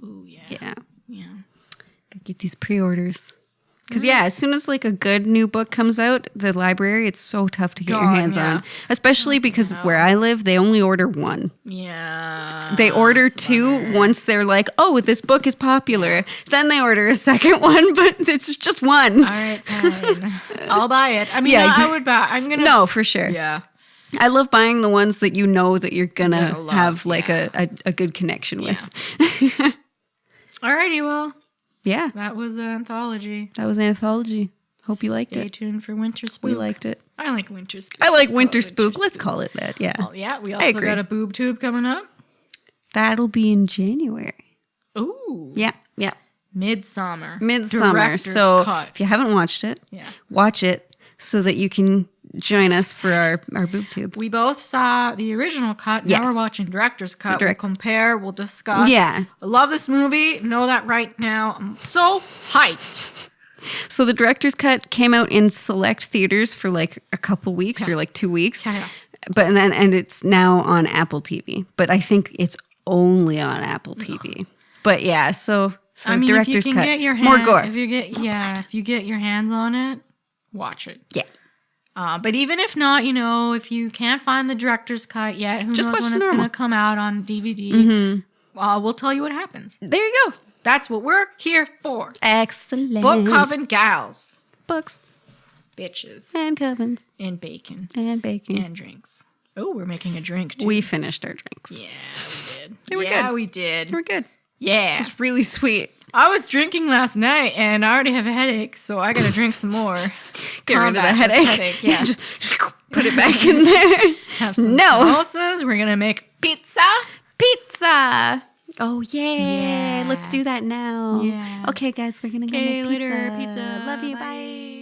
Ooh, yeah. Yeah. Yeah. Gotta get these pre-orders. Because, as soon as, like, a good new book comes out, the library, it's so tough to get your hands on. Especially because of where I live, they only order one. Yeah. They order two once they're like, oh, this book is popular. Then they order a second one, but it's just one. All right, fine. I'll buy it. I mean, Yeah, I would buy... I'm going to... No, for sure. Yeah. I love buying the ones that you know that you're going to love, have, like, a good connection with. Alrighty, well... Yeah. That was an anthology. That was Anthology. Hope you liked Stay it. tuned for Winter Spook. We liked it. I like Winter Spook. I like Let's call Winter it Spook. Let's call it that. Yeah. Oh, yeah, we I also agree. got a boob tube coming up. That'll be in January. Ooh. Yeah. Yeah. Midsummer. Midsummer. Director's So cut. if you haven't watched it, watch it so that you can join us for our boob tube. We both saw the original cut. Yes. Now we're watching director's cut. Direct- We'll compare. We'll discuss. Yeah. I love this movie. Know that right now. I'm so hyped. So the director's cut came out in select theaters for like a couple weeks or like 2 weeks. Yeah. But and it's now on Apple TV. But I think it's only on Apple TV. But yeah, so I mean, if you director's can cut. get your More gore. if you get your hands on it, watch it. Yeah. But even if not, if you can't find the director's cut yet, who Just knows watch when the it's going normal. to come out on DVD? We'll tell you what happens. There you go. That's what we're here for. Excellent. Book Coven gals, Books bitches, and covens and bacon and baking. and drinks. Oh, we're making a drink too. We finished our drinks. Yeah, we did. They were yeah, good. we did. They were good. Yeah. It's really sweet. I was drinking last night and I already have a headache, so I gotta drink some more. Get rid of the Combat this headache. Yeah. Just put it back in there. Have some samosas. We're gonna make pizza. Pizza. Oh, yay. Yeah. Let's do that now. Yeah. Okay, guys, we're going to go Okay, make pizza. later. Pizza. Love you. Bye. Bye.